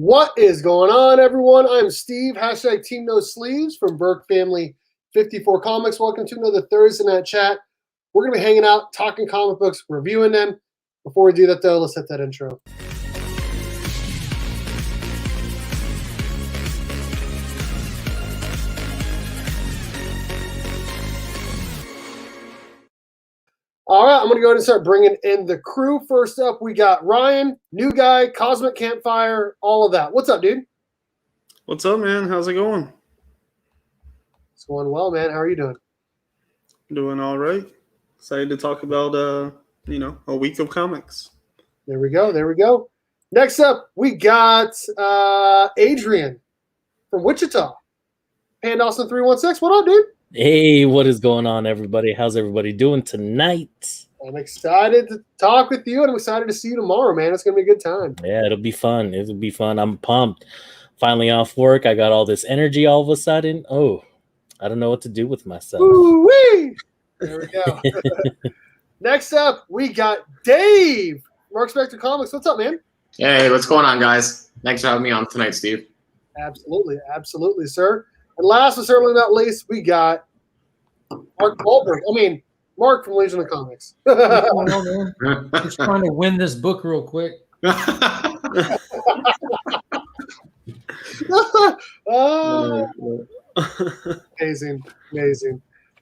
What is going on, everyone? I'm Steve, hashtag Team No Sleeves from Burke Family 54 Comics. Welcome to another Thursday Night Chat. We're going to be hanging out, talking comic books, reviewing them. Before we do that, though, let's hit that intro. All right, I'm going to go ahead and start bringing in the crew. First up, we got Ryan, new guy, Cosmic Campfire, all of that. What's up, dude? What's up, man? How's it going? It's going well, man. How are you doing? Doing all right. Excited to talk about, a week of comics. There we go. Next up, we got Adrian from Wichita. Pan Dawson 316. What up, dude? Hey, what is going on, everybody? How's everybody doing tonight? I'm excited to talk with you, and I'm excited to see you tomorrow, man. It's going to be a good time. Yeah, it'll be fun. I'm pumped. Finally off work. I got all this energy all of a sudden. Oh, I don't know what to do with myself. Woo-wee! There we go. Next up, we got Dave, Mark Spector Comics. What's up, man? Hey, what's going on, guys? Thanks for having me on tonight, Steve. Absolutely, sir. And last but certainly not least, we got Mark Wahlberg. Mark from Legion of Comics. Just trying to win this book real quick. Amazing.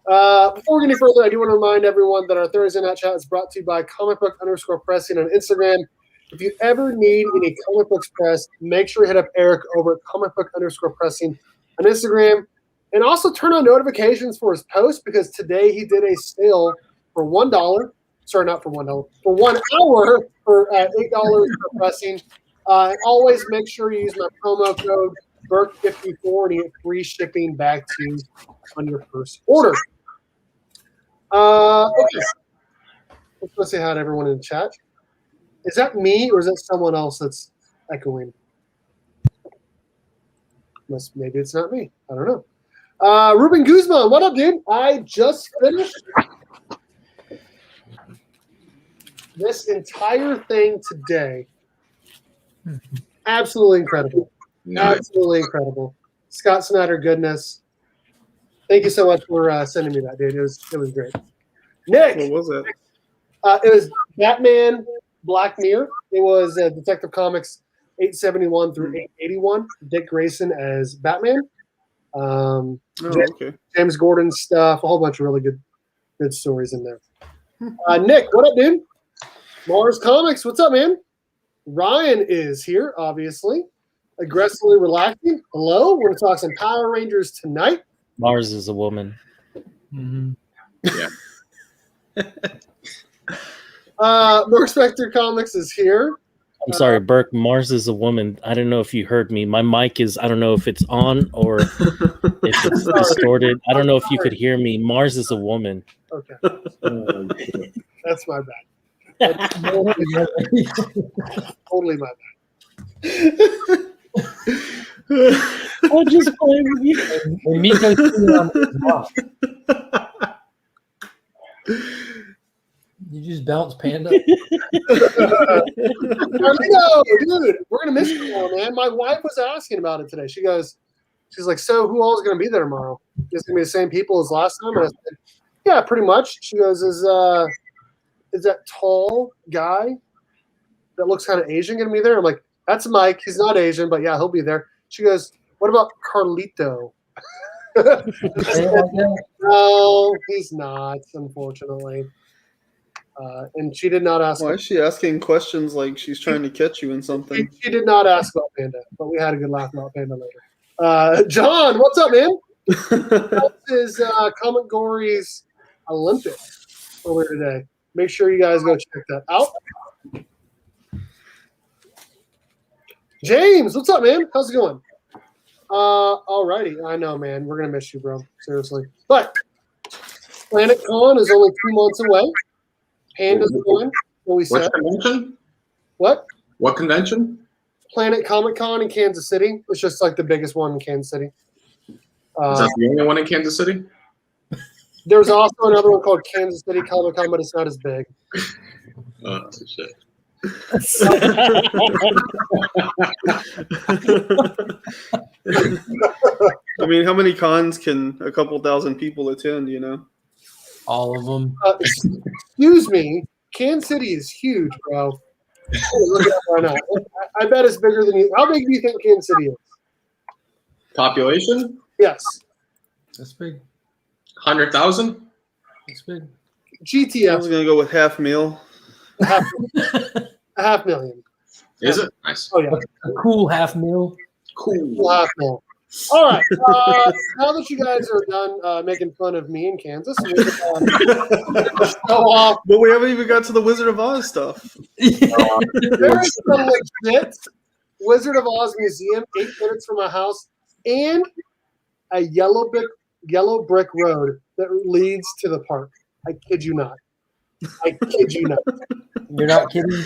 Before we get any further, I do want to remind everyone that our Thursday Night Chat is brought to you by comic_book_pressing on Instagram. If you ever need any comic books pressed, make sure you hit up Eric over at comic_book_pressing on Instagram. And also turn on notifications for his posts, because today he did a sale for $1. Sorry, not for $1. For 1 hour for $8 for pressing. And always make sure you use my promo code BURK54 to get free shipping back to you on your first order. Okay. Let's go say hi to everyone in the chat. Is that me or is that someone else that's echoing? Maybe it's not me. I don't know. Ruben Guzman, what up, dude? I just finished this entire thing today. Absolutely incredible. Nice. Absolutely incredible. Scott Snyder goodness. Thank you so much for sending me that, dude. It was great. Nick. What was it? It was Batman Black Mirror. It was Detective Comics 871 through 881. Dick Grayson as Batman. Okay. James Gordon stuff. A whole bunch of really good stories in there. Nick, what up, dude? Mars Comics, what's up, man? Ryan is here, obviously. Aggressively relaxing. Hello. We're going to talk some Power Rangers tonight. Mars is a woman. Mm-hmm. Yeah. Mark Spector Comics is here. I'm sorry, Burke. Mars is a woman. I don't know if you heard me. My mic is, I don't know if it's on or if it's distorted. I don't know if you could hear me. Mars is a woman. Okay. That's my bad. That's totally my bad. I'll just play with you. And Miko's you just bounce Panda. Carlito, dude, we're gonna miss you tomorrow, man. My wife was asking about it today. She's like, so who all is gonna be there tomorrow? Is it gonna be the same people as last time? And I said, yeah, pretty much. She goes, is that tall guy that looks kind of Asian gonna be there? I'm like, that's Mike. He's not Asian, but yeah, he'll be there. She goes, what about Carlito? No, he's not, unfortunately. And she did not ask. Why is she asking questions like she's trying to catch you in something? She did not ask about Panda, but we had a good laugh about Panda later. John, what's up, man? This is Comic Gory's Olympics earlier today. Make sure you guys go check that out. James, what's up, man? How's it going? Alrighty. I know, man. We're gonna miss you, bro. Seriously. But Planet Con is only 2 months away. Panda's going. What we said. Which convention? What? What convention? Planet Comic Con in Kansas City. It's just like the biggest one in Kansas City. Is that the only one in Kansas City? There's also another one called Kansas City Comic Con, but it's not as big. Oh, shit. I mean, how many cons can a couple thousand people attend? You know. All of them. Excuse me, Kansas City is huge, bro. Look it up right now. I bet it's bigger than you. How big do you think Kansas City is? Population? Yes. That's big. 100,000? That's big. I GTF, was gonna go with half mil. a half million. Is it? Nice. Oh, yeah. A cool half meal. Cool. Half million. All right. Now that you guys are done making fun of me in Kansas, we're gonna show off. But we haven't even got to the Wizard of Oz stuff. There is a legit Wizard of Oz museum 8 minutes from my house and a yellow brick road that leads to the park. I kid you not. I kid you not. You're not kidding?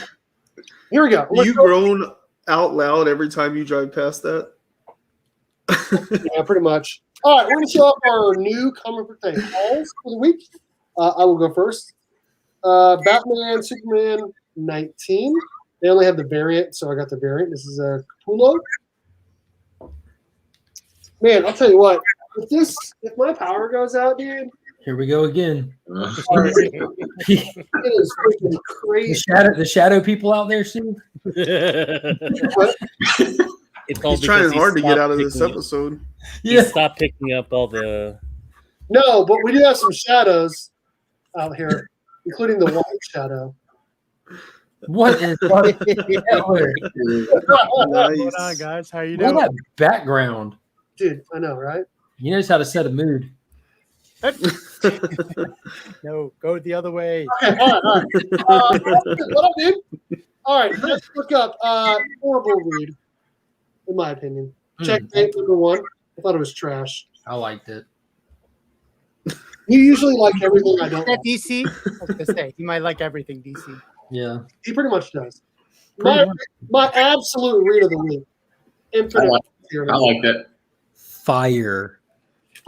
Here we go. Do you groan out loud every time you drive past that? Yeah, pretty much. All right, we're going to show off our new comic book thing. Hauls for the week. I will go first. Batman, Superman 19. They only have the variant, so I got the variant. This is a Capullo. Man, I'll tell you what. If my power goes out, dude, Here we go again. it is freaking crazy. The shadow people out there, Steve? It's all He's trying because he hard to get stopped out of this picking- episode. He stopped picking up all the. No, but we do have some shadows out here, including the white shadow. What is Hitler? Nice. What's going on, guys? How you Look doing? at that background. Dude, I know, right? He knows how to set a mood. No, go the other way. Okay, all right. What up, dude? All right, let's look up horrible read, in my opinion. Checkmate number 1. I thought it was trash. I liked it. You usually like everything I don't That like. DC? I was gonna say you might like everything DC. Yeah. He pretty much does. Pretty My absolute read of the week. Infinite. I liked it. Fire.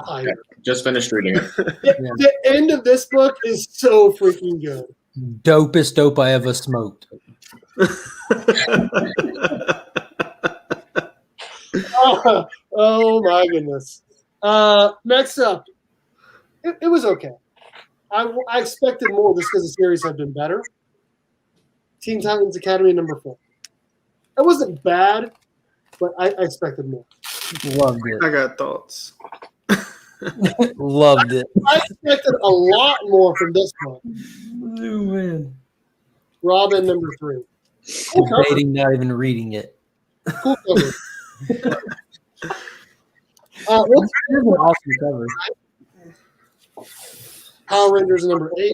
Fire. Just finished reading it. The end of this book is so freaking good. Dopest dope I ever smoked. Oh my goodness. Next up, it was okay. I expected more just because the series had been better. Teen Titans Academy number 4. It wasn't bad, but I expected more. Loved it. I got thoughts. Loved it. I expected a lot more from this book. Man. Robin number 3. Cool cover. Debating, not even reading it. Cool cover. It was an awesome cover. Power Rangers number 8.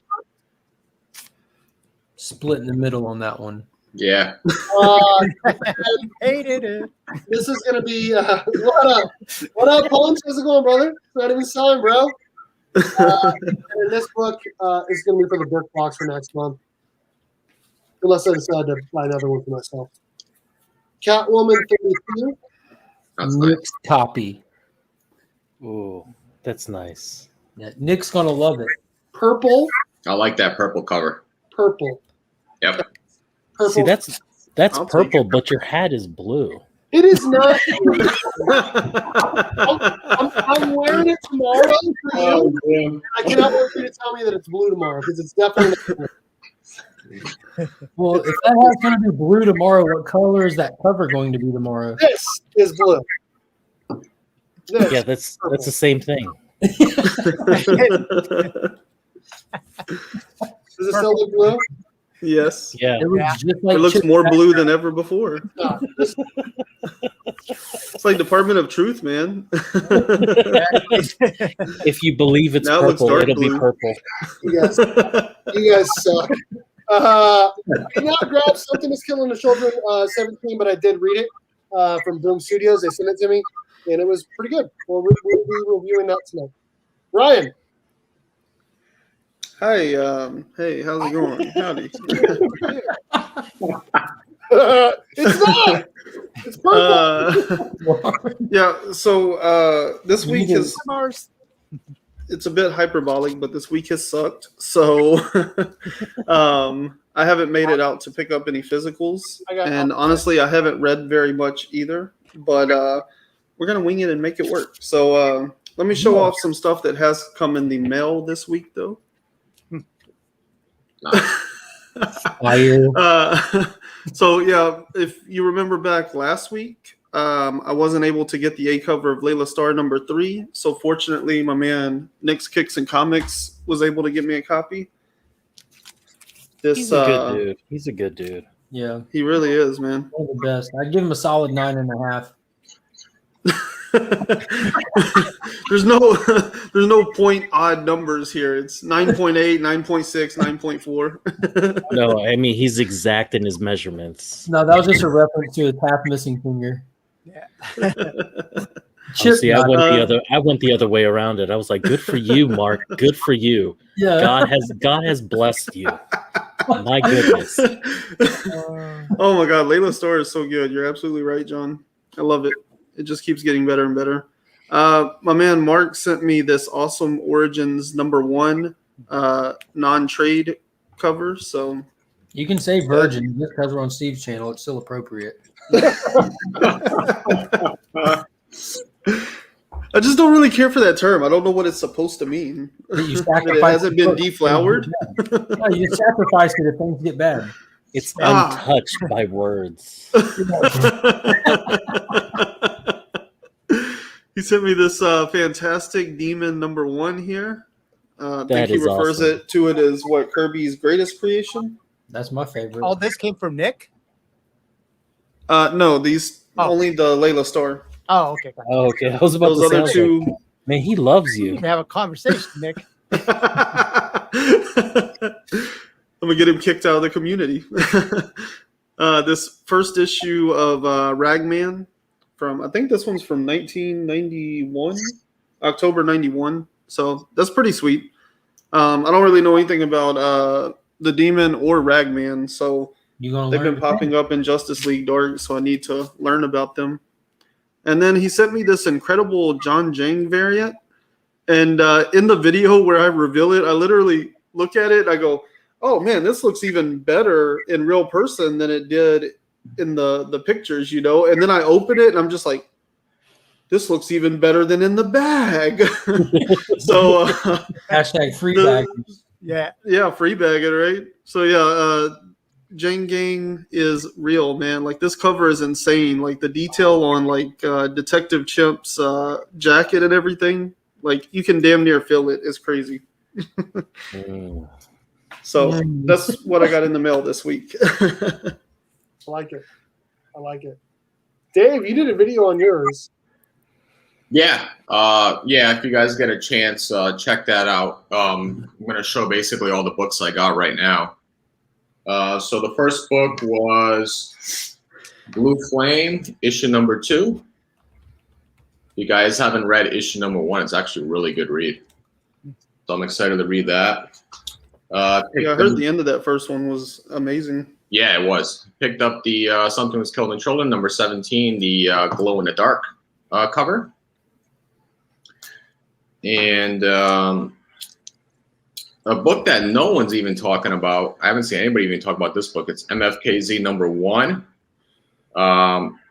Split in the middle on that one. Yeah. Hated it. This is going to be what up? What up, Punch? How's it going, brother? It's not even signed, bro. And this book is going to be for the book box for next month, unless I decide to buy another one for myself. Catwoman 32. That's nice. Nick's copy. Ooh, that's nice. Yeah, Nick's gonna love it. Purple. I like that purple cover. Purple. Yep. Purple. See, that's I'll take purple, it. but your hat is blue. It is not. I'm wearing it tomorrow for you. yeah. I cannot wait for you to tell me that it's blue tomorrow because it's definitely not blue. Well, if that hat's gonna be blue tomorrow, what color is that cover going to be tomorrow? This is blue. This. Yeah, that's the same thing. Does it still look blue? Yes. Yeah. It looks Yeah. just like It looks Chip more Back- blue than ever before. No. This, It's like Department of Truth, man. If you believe it's Now it looks purple, dark it'll be blue. purple. you guys suck. I did not grab Something is Killing the Children 17, but I did read it from Boom Studios. They sent it to me, and it was pretty good. We'll be reviewing that tonight. Ryan. Hi. Hey, how's it going? Howdy. It's not. It's purple. Yeah. So this week is Mars. it's a bit hyperbolic, but this week has sucked. So I haven't made it out to pick up any physicals, and honestly, I haven't read very much either. But we're gonna wing it and make it work. So let me show off some stuff that has come in the mail this week, though. So yeah, if you remember back last week, I wasn't able to get the A cover of Layla Starr #3. So fortunately, my man Nick's Kicks and Comics was able to get me a copy. He's a good dude. He's a good dude. Yeah, he really is, man. One of the best. I'd give him a solid 9.5. There's no point odd numbers here. It's 9.8, 9.6, 9.4. No, I mean he's exact in his measurements. No, that was just a reference to his half missing finger. Yeah. See, I went the other way around it. I was like, good for you, Mark. Good for you. Yeah. God has blessed you. My goodness. Oh my God, Layla Starr is so good. You're absolutely right, John. I love it. It just keeps getting better and better. My man Mark sent me this awesome Origins #1 non-trade cover. So you can say virgin just because we're on Steve's channel. It's still appropriate. I just don't really care for that term. I don't know what it's supposed to mean. It hasn't been deflowered. No, you just sacrifice it if things get bad. It's untouched by words. He sent me this fantastic Demon #1 here. I think he refers to it as what, Kirby's greatest creation? That's my favorite. All this came from Nick? No, only the Layla Starr. Oh, okay. Oh, okay. I was about Those to other say, two. Man, he loves We you. need to have a conversation, Nick. I'm gonna get him kicked out of the community. This first issue of Ragman I think this one's from 1991, October 91. So that's pretty sweet. I don't really know anything about the Demon or Ragman, so they've been popping up in Justice League Dark, so I need to learn about them. And then he sent me this incredible John Jang variant. And in the video where I reveal it, I literally look at it and I go, oh man, this looks even better in real person than it did in the pictures, you know? And then I open it and I'm just like, this looks even better than in the bag. So hashtag free bag. Yeah, free bag it, right? So yeah, Jang Gang is real, man. Like this cover is insane. Like the detail on like Detective Chimp's jacket and everything, like you can damn near feel it. It's crazy. So that's what I got in the mail this week. I like it. Dave, you did a video on yours. Yeah. If you guys get a chance, check that out. I'm going to show basically all the books I got right now. So the first book was Blue Flame, issue #2. If you guys haven't read issue #1, it's actually a really good read. So I'm excited to read that. I heard the end of that first one was amazing. Yeah, it was. Picked up the Something Was Killed in Children, #17, the glow in the dark cover. And a book that no one's even talking about. I haven't seen anybody even talk about this book. It's MFKZ #1.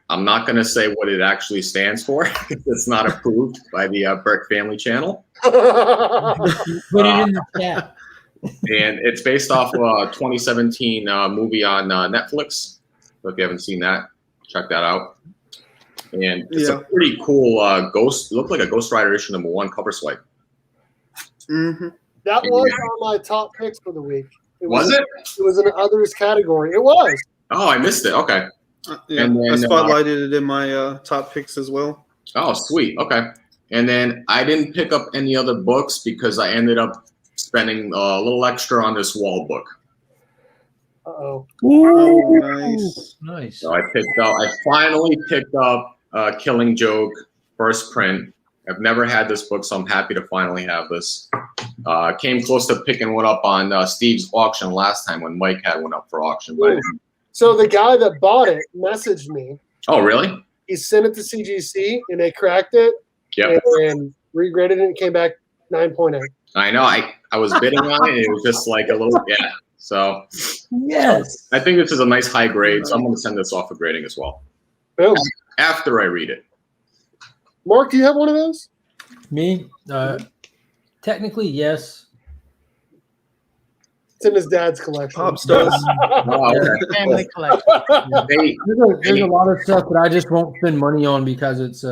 I'm not going to say what it actually stands for. It's not approved by the Burke Family Channel. Put it in the chat. And it's based off a 2017 movie on Netflix. So if you haven't seen that, check that out. And it's a pretty cool ghost. It looked like a Ghost Rider issue #1 cover swipe. Mm-hmm. That was on my top picks for the week. Was it? It was in the others category. It was. Oh, I missed it. Okay. Yeah, and then, I spotlighted it in my top picks as well. Oh, sweet. Okay. And then I didn't pick up any other books because I ended up spending a little extra on this wall book. Uh-oh. Oh, Nice. So I finally picked up Killing Joke first print. I've never had this book, so I'm happy to finally have this. Came close to picking one up on Steve's auction last time when Mike had one up for auction. But so the guy that bought it messaged me. Oh, really? He sent it to CGC, and they cracked it. Yep. And regraded it, and it came back 9.8. I know. I was bidding on it, and it was just like a little, yeah. So Yes. I think this is a nice high grade. So I'm going to send this off for grading as well Boom. after I read it. Mark, do you have one of those? Me? Technically, yes. It's in his dad's collection. Pops does. Oh, okay. Family collection. Hey, There's a lot of stuff that I just won't spend money on because it's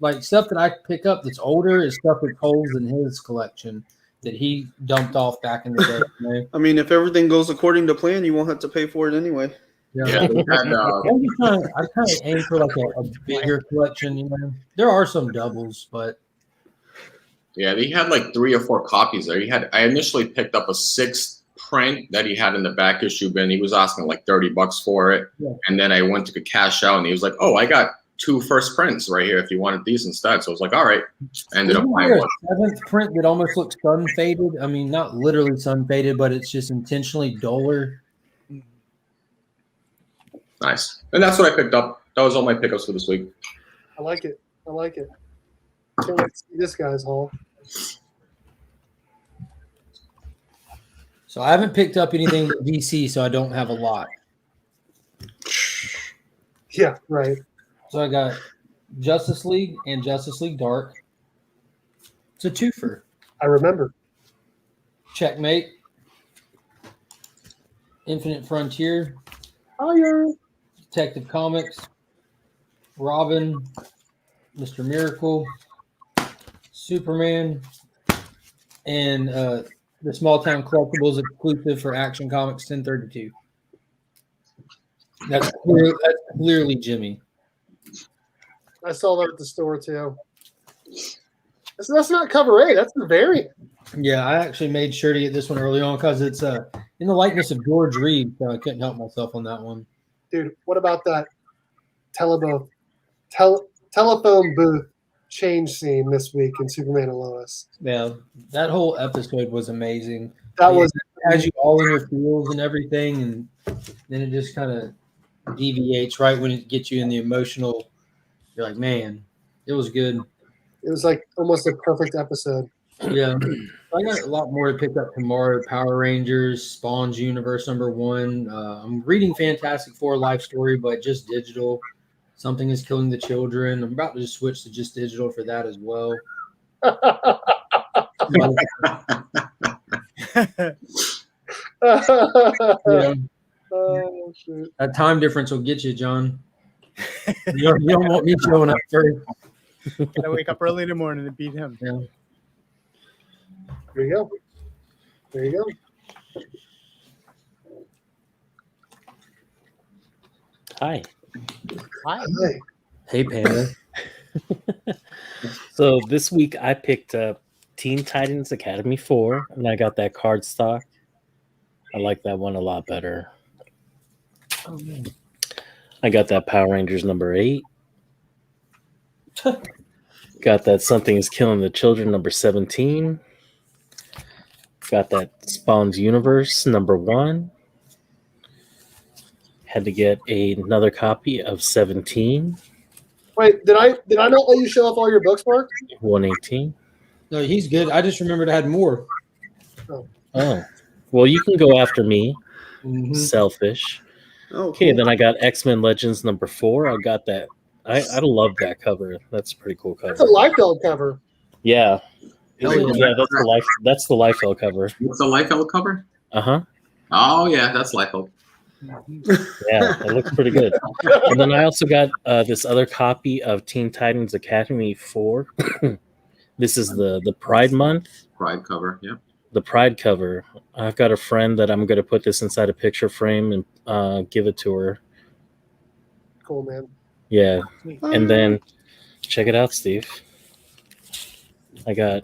like stuff that I pick up that's older is stuff with holes in his collection that he dumped off back in the day. You know? I mean, if everything goes according to plan, you won't have to pay for it anyway. yeah, we had, I kind of aim for like a bigger collection. You know, there are some doubles, but yeah, he had like 3 or 4 copies there. I initially picked up a 6th print that he had in the back issue bin. He was asking like $30 for it. Yeah. And then I went to cash out and he was like, oh, I got 2 first prints right here if you wanted these instead. So I was like, all right. Ended up isn't buying there one. a 7th print that almost looks sun faded? I mean, not literally sun faded, but it's just intentionally duller. Nice. And that's what I picked up. That was all my pickups for this week. I like it. I like it. Can't wait to see this guy's haul. So I haven't picked up anything with DC, so I don't have a lot. Yeah, right. So I got Justice League and Justice League Dark. It's a twofer. I remember. Checkmate. Infinite Frontier. Higher. Detective Comics. Robin. Mr. Miracle. Superman. And the Small Town Collectibles exclusive for Action Comics 1032. That's clearly Jimmy. I saw that at the store too. That's not cover A. That's the variant. Yeah, I actually made sure to get this one early on because it's in the likeness of George Reed, so I couldn't help myself on that one. Dude, what about that telephone booth change scene this week in Superman and Lois? Yeah, that whole episode was amazing. That was It has you all in your feels and everything, and then it just kind of deviates right when it gets you in the emotional. You're like, man, it was good. it was like almost a perfect episode. Yeah, I got a lot more to pick up tomorrow. Power Rangers, Spawn's Universe #1. I'm reading Fantastic Four Life Story, but just digital. Something is Killing the Children. I'm about to just switch to just digital for that as well. Yeah, Oh, shoot. that time difference will get you, John. You don't want me showing up first. Gotta wake up early in the morning to beat him. Yeah. There you go. There you go. Hi. Hi. Hey. Hey, Panda. So this week I picked up Teen Titans Academy 4, and I got that card stock. I like that one a lot better. I got that Power Rangers #8. Got that Something is Killing the Children #17. Got that Spawn's Universe #1. Had to get another copy of 17, Wait, did I not let you show off all your books, Mark? 118. No, he's good. I just remembered I had more. Oh, well, you can go after me. Mhm. Selfish. Oh, Okay, cool. then I got X-Men Legends #4. I got that. I love that cover. That's a pretty cool cover. That's a Liefeld cover. Yeah. Hell yeah. Yeah, that's the Liefeld cover. What's the Liefeld cover? Uh-huh. Oh, yeah, that's Liefeld. Yeah, it looks pretty good. And then I also got this other copy of Teen Titans Academy 4. This is the Pride month. Pride cover, yeah. The Pride cover. I've got a friend that I'm going to put this inside a picture frame and give it to her. Cool, man. Yeah. And then check it out, Steve. I got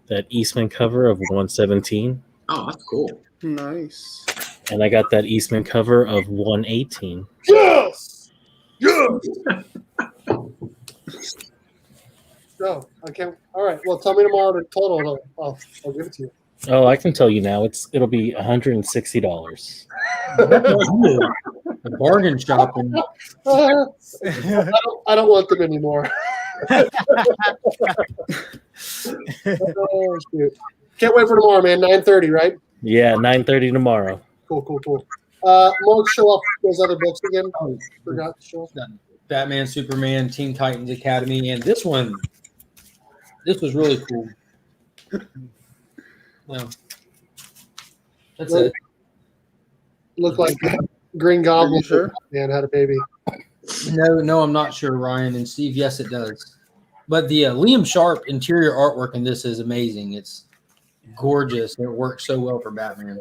that Eastman cover of 117. Oh, that's cool. Nice. And I got that Eastman cover of 118. Yes! Yes! No, I can't. All right. Well, tell me tomorrow the total. And I'll give it to you. Oh, I can tell you now. It'll be $160. Bargain shopping. I don't want them anymore. Oh, shoot. Can't wait for tomorrow, man. 9:30, right? Yeah, 9:30 tomorrow. Cool. Mark, show off those other books again. Oh, forgot to show off. Batman, Superman, Teen Titans Academy, and this one. This was really cool. No. That's it. Looked like Green Goblin sure? man had a baby. No, I'm not sure, Ryan and Steve. Yes, it does. But the Liam Sharp interior artwork in this is amazing. It's gorgeous. It works so well for Batman.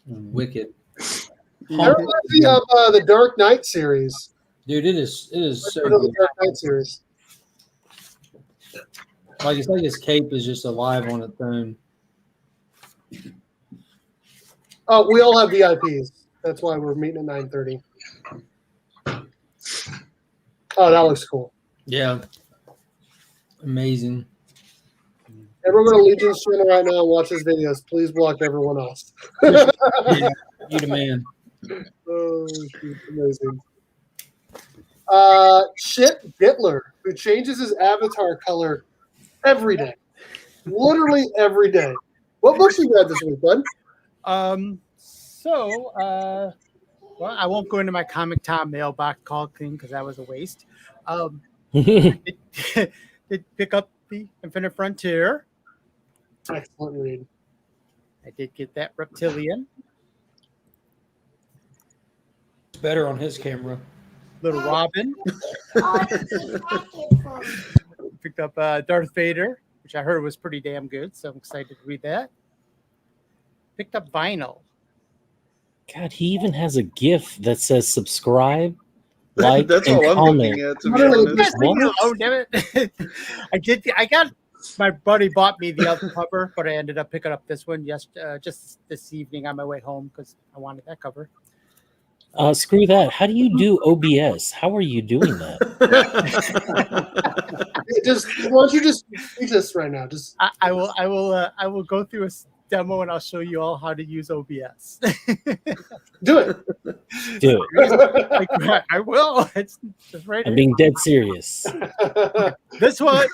Wicked. There was the Dark Knight series. Dude, it is so The good. Dark Knight series. Like it's like his cape is just alive on its own. Oh, we all have VIPs. That's why we're meeting at 9:30. Oh, that looks cool. Yeah. Amazing. Everyone on Legion's channel right now watch his videos. Please block everyone else. You the man. Oh, shoot, amazing. Chip Bitler, who changes his avatar color every day. Literally every day. What books you read this week, bud? Well, I won't go into my Comic Tom mailbox call thing because that was a waste. Did pick up the Infinite Frontier. Excellent read. I did get that Reptilian. It's better on his camera. Little Robin. Picked up Darth Vader, which I heard was pretty damn good, so I'm excited to read that. Picked up Vinyl. God, he even has a GIF that says subscribe, like, That's and all I'm comment. looking at, to be honest. What? Oh, damn it. I got my buddy bought me the other cover, but I ended up picking up this one just this evening on my way home because I wanted that cover. Screw that. How do you do OBS? How are you doing that? Just why don't you just teach us right now? Just I will go through a demo and I'll show you all how to use OBS. do it. Do it. I will. It's just right I'm here. being dead serious. This one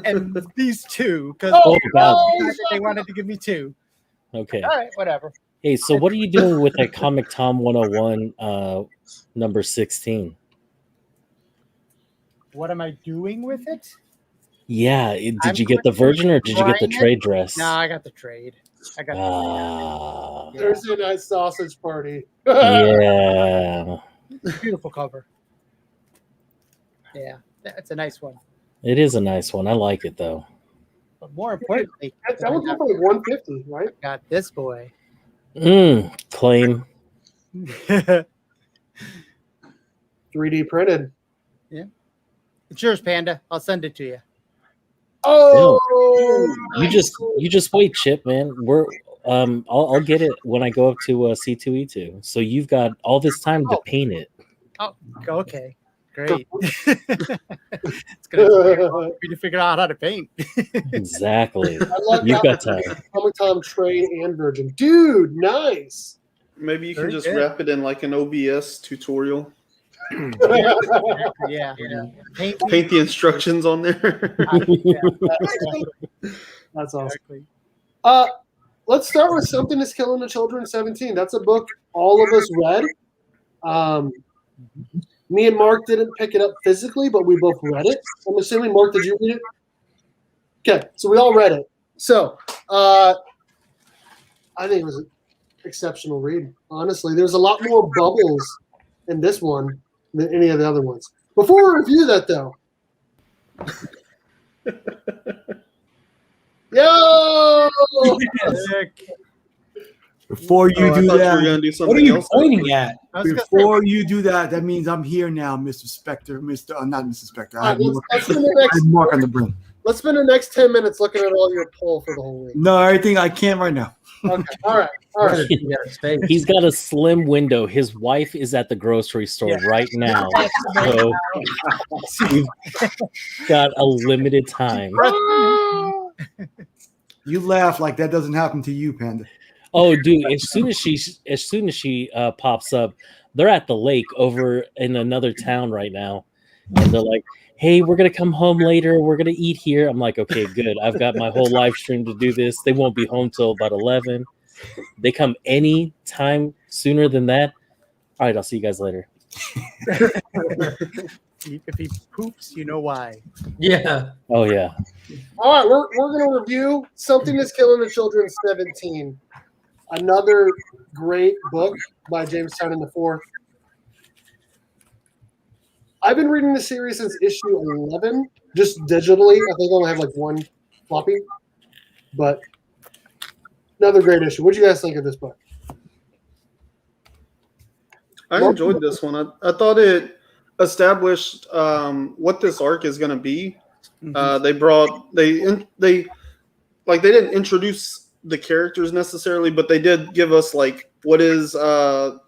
and these two because Oh, God. they wanted to give me two. Okay. All right, whatever. Hey, so what are you doing with that Comic Tom 101 number 16? What am I doing with it? Yeah, did you get the virgin or did you get the Brian? trade dress? No, I got the trade. I got Ah, Thursday night sausage party. yeah. beautiful cover. Yeah, that's a nice one. It is a nice one. I like it though. But more importantly, That one's up like 150, right? I got this boy. Claim. 3D printed. It's yours, Panda. I'll send it to you. Oh, You just wait, Chip, man. I'll get it when I go up to C2E2. So you've got all this time to paint it. Oh, okay. Great. It's going to take long for me to figure out how to paint. Exactly. I love You've got that. time. Comic Tom trade and virgin. Dude, nice. Maybe you can Very just good. wrap it in like an OBS tutorial. Yeah. Paint. Paint the instructions on there. That's awesome. Exactly. Let's start with Something is Killing the Children 17. That's a book all of us read. Me and Mark didn't pick it up physically, but we both read it. I'm assuming, Mark, did you read it? Okay, so we all read it. So I think it was an exceptional read, honestly. There's a lot more bubbles in this one than any of the other ones. Before we review that, though. Yo! Sick. Before you Oh, I do thought you were that, gonna do what are something you else. pointing at? I was gonna say, Before you do that, that means I'm here now, Mr. Spectre. Not Mr. Spectre. I have Let's spend the next, Mark on the brim. let's spend the next 10 minutes looking at all your poll for the whole week. No, everything I can't right now. Okay, all right. Yeah, stay. He's got a slim window. His wife is at the grocery store right now. So we've got a limited time. You laugh like that doesn't happen to you, Panda. Oh, dude! As soon as she pops up, they're at the lake over in another town right now, and they're like, "Hey, we're gonna come home later. We're gonna eat here." I'm like, "Okay, good. I've got my whole live stream to do this. They won't be home till about 11. They come any time sooner than that. All right, I'll see you guys later." If he poops, you know why. Yeah. Oh yeah. All right, we're going to review Something Is Killing the Children 17. Another great book by Jamestown in the Fourth. I've been reading the series since issue 11, just digitally. I think I only have like one floppy, but another great issue. What do you guys think of this book? I enjoyed this one. I thought it established what this arc is going to be. They didn't introduce the characters necessarily, but they did give us like what is the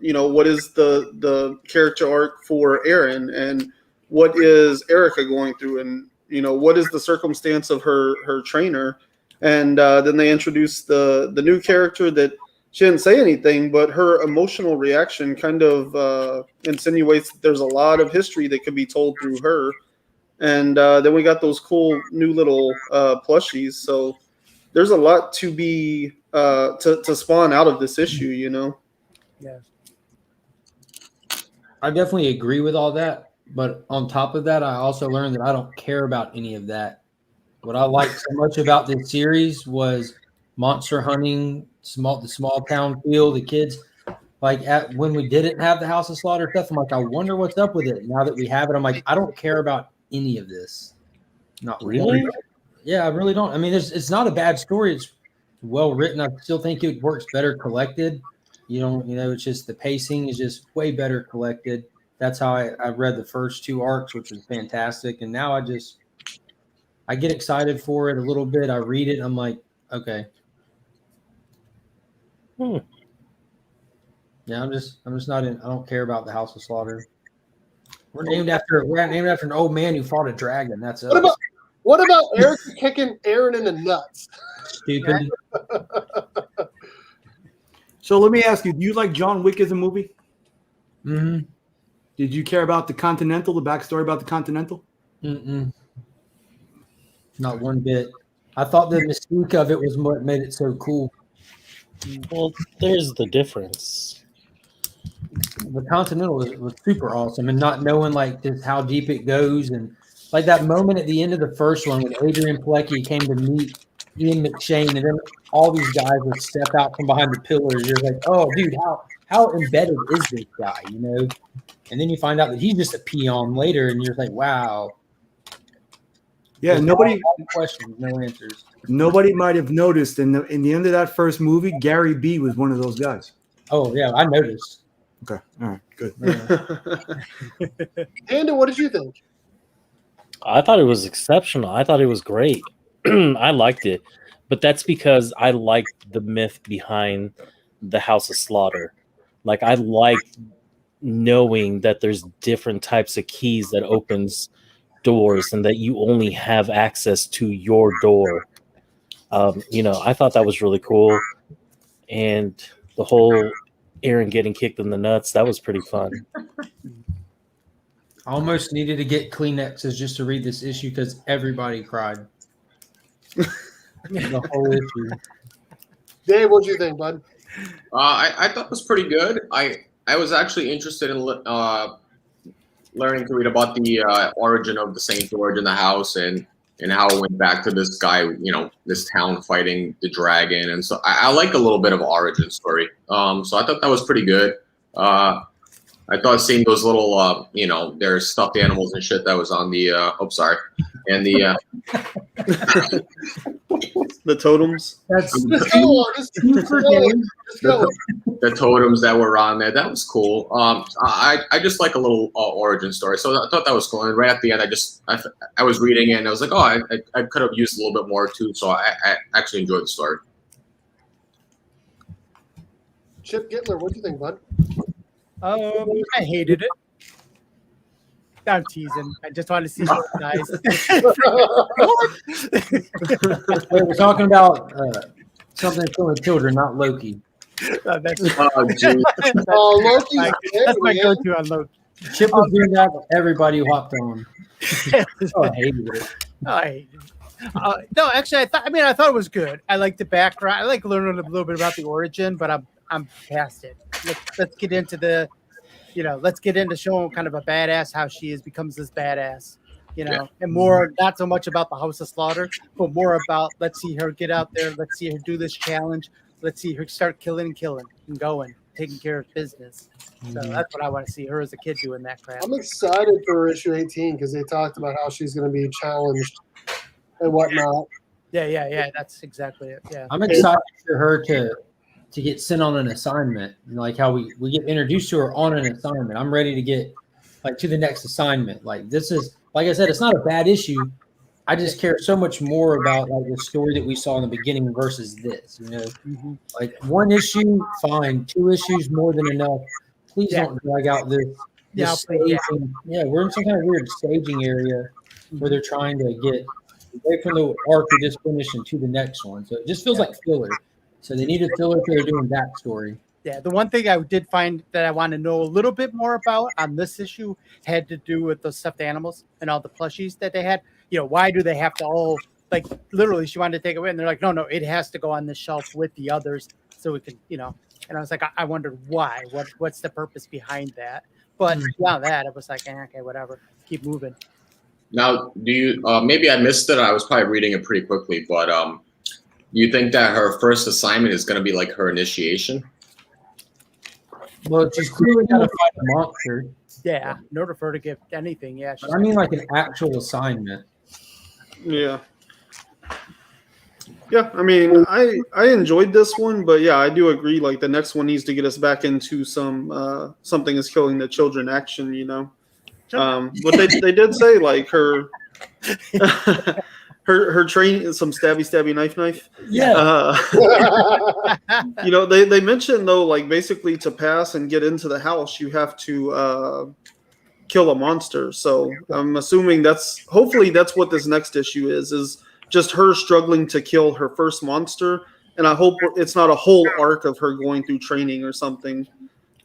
character arc for Aaron, and what is Erica going through, and what is the circumstance of her trainer, and then they introduced the new character that she didn't say anything, but her emotional reaction kind of insinuates that there's a lot of history that could be told through her. And then we got those cool new little plushies. So there's a lot to be to spawn out of this issue, Yeah. I definitely agree with all that. But on top of that, I also learned that I don't care about any of that. What I liked so much about this series was monster hunting, the small town feel, the kids. Like when we didn't have the House of Slaughter stuff, I'm like, I wonder what's up with it. Now that we have it, I'm like, I don't care about any of this. Not Really? Yeah, I really don't. I mean, it's not a bad story. It's well written. I still think it works better collected. It's just the pacing is just way better collected. That's how I read the first two arcs, which was fantastic. And now I get excited for it a little bit. I read it. I'm like, okay. Yeah, I'm just not in. I don't care about the House of Slaughter. We're named after an old man who fought a dragon. That's us. What about Erica kicking Aaron in the nuts? Stupid. So let me ask you: do you like John Wick as a movie? Mm-hmm. Did you care about the Continental, the backstory about the Continental? Mm-mm. Not one bit. I thought the mystique of it was what made it so cool. Well, there's the difference. The Continental was super awesome, and not knowing like just how deep it goes, and like that moment at the end of the first one when Adrian Pilecki came to meet Ian McShane, and then all these guys would step out from behind the pillars. You're like, oh, dude, how embedded is this guy? And then you find out that he's just a peon later, and you're like, wow. Yeah, nobody questions, no answers. Nobody might have noticed in the end of that first movie, Gary B was one of those guys. Oh yeah, I noticed. Okay, all right, good. Andy, what did you think? I thought it was exceptional. I thought it was great. I liked it, but that's because I liked the myth behind the House of Slaughter. Like I liked knowing that there's different types of keys that opens doors, and that you only have access to your door. I thought that was really cool, and the whole Aaron getting kicked in the nuts, that was pretty fun. I almost needed to get Kleenexes just to read this issue because everybody cried. The whole issue. Dave, what do you think, bud? I thought it was pretty good. I was actually interested in learning to read about the origin of the St. George in the house, and how it went back to this guy, this town fighting the dragon. And so I like a little bit of origin story. So I thought that was pretty good. I thought seeing those little, their stuffed animals and shit that was on the, and the the totems. Just go. The totems that were on there, that was cool. I just like a little origin story, so I thought that was cool. And right at the end, I was reading it, and I was like, oh, I could have used a little bit more too. So I actually enjoyed the story. Chip Gittler, what do you think, bud? I hated it. I'm teasing. I just want to see you guys. Wait, we're talking about something killing children, not Loki. That's Oh, geez. Loki. that's my go-to on Loki. Chip was doing that with everybody who hopped on. Oh, I hated it. No, actually, I thought it was good. I like the background. I like learning a little bit about the origin, but I'm past it. Let's get into let's get into showing kind of a badass how she becomes this badass, and more not so much about the House of Slaughter, but more about let's see her get out there, let's see her do this challenge, let's see her start killing and going, taking care of business. So that's what I want to see her as a kid doing that crap. I'm excited for issue 18 because they talked about how she's going to be challenged and whatnot. Yeah. That's exactly it. Yeah. I'm excited for her to get sent on an assignment, like how we get introduced to her on an assignment. I'm ready to get to the next assignment. Like this is, like I said, it's not a bad issue. I just care so much more about the story that we saw in the beginning versus this. Like one issue, fine. 2 issues, more than enough. Please don't drag out this staging. Yeah, we're in some kind of weird staging area where they're trying to get away from the arc we just finished and to the next one. So it just feels like filler. So they need a filler because they're doing backstory. Yeah, the one thing I did find that I want to know a little bit more about on this issue had to do with the stuffed animals and all the plushies that they had. Why do they have to all, literally she wanted to take it away and they're like, no, it has to go on the shelf with the others so we can, and I was like, I wondered why, what's the purpose behind that? But beyond that, it was like, okay, whatever, keep moving. Now, do you, maybe I missed it. I was probably reading it pretty quickly, but you think that her first assignment is going to be like her initiation? Well, she's clearly got to fight a monster. Yeah, in order for her to get anything, yeah. I mean, like an actual assignment. Yeah. Yeah, I mean, I enjoyed this one, but yeah, I do agree. Like the next one needs to get us back into some something is killing the children action, But they did say like her her training, some stabby knife. Yeah. They mentioned though, like basically to pass and get into the house, you have to kill a monster. So I'm assuming hopefully that's what this next issue is just her struggling to kill her first monster. And I hope it's not a whole arc of her going through training or something.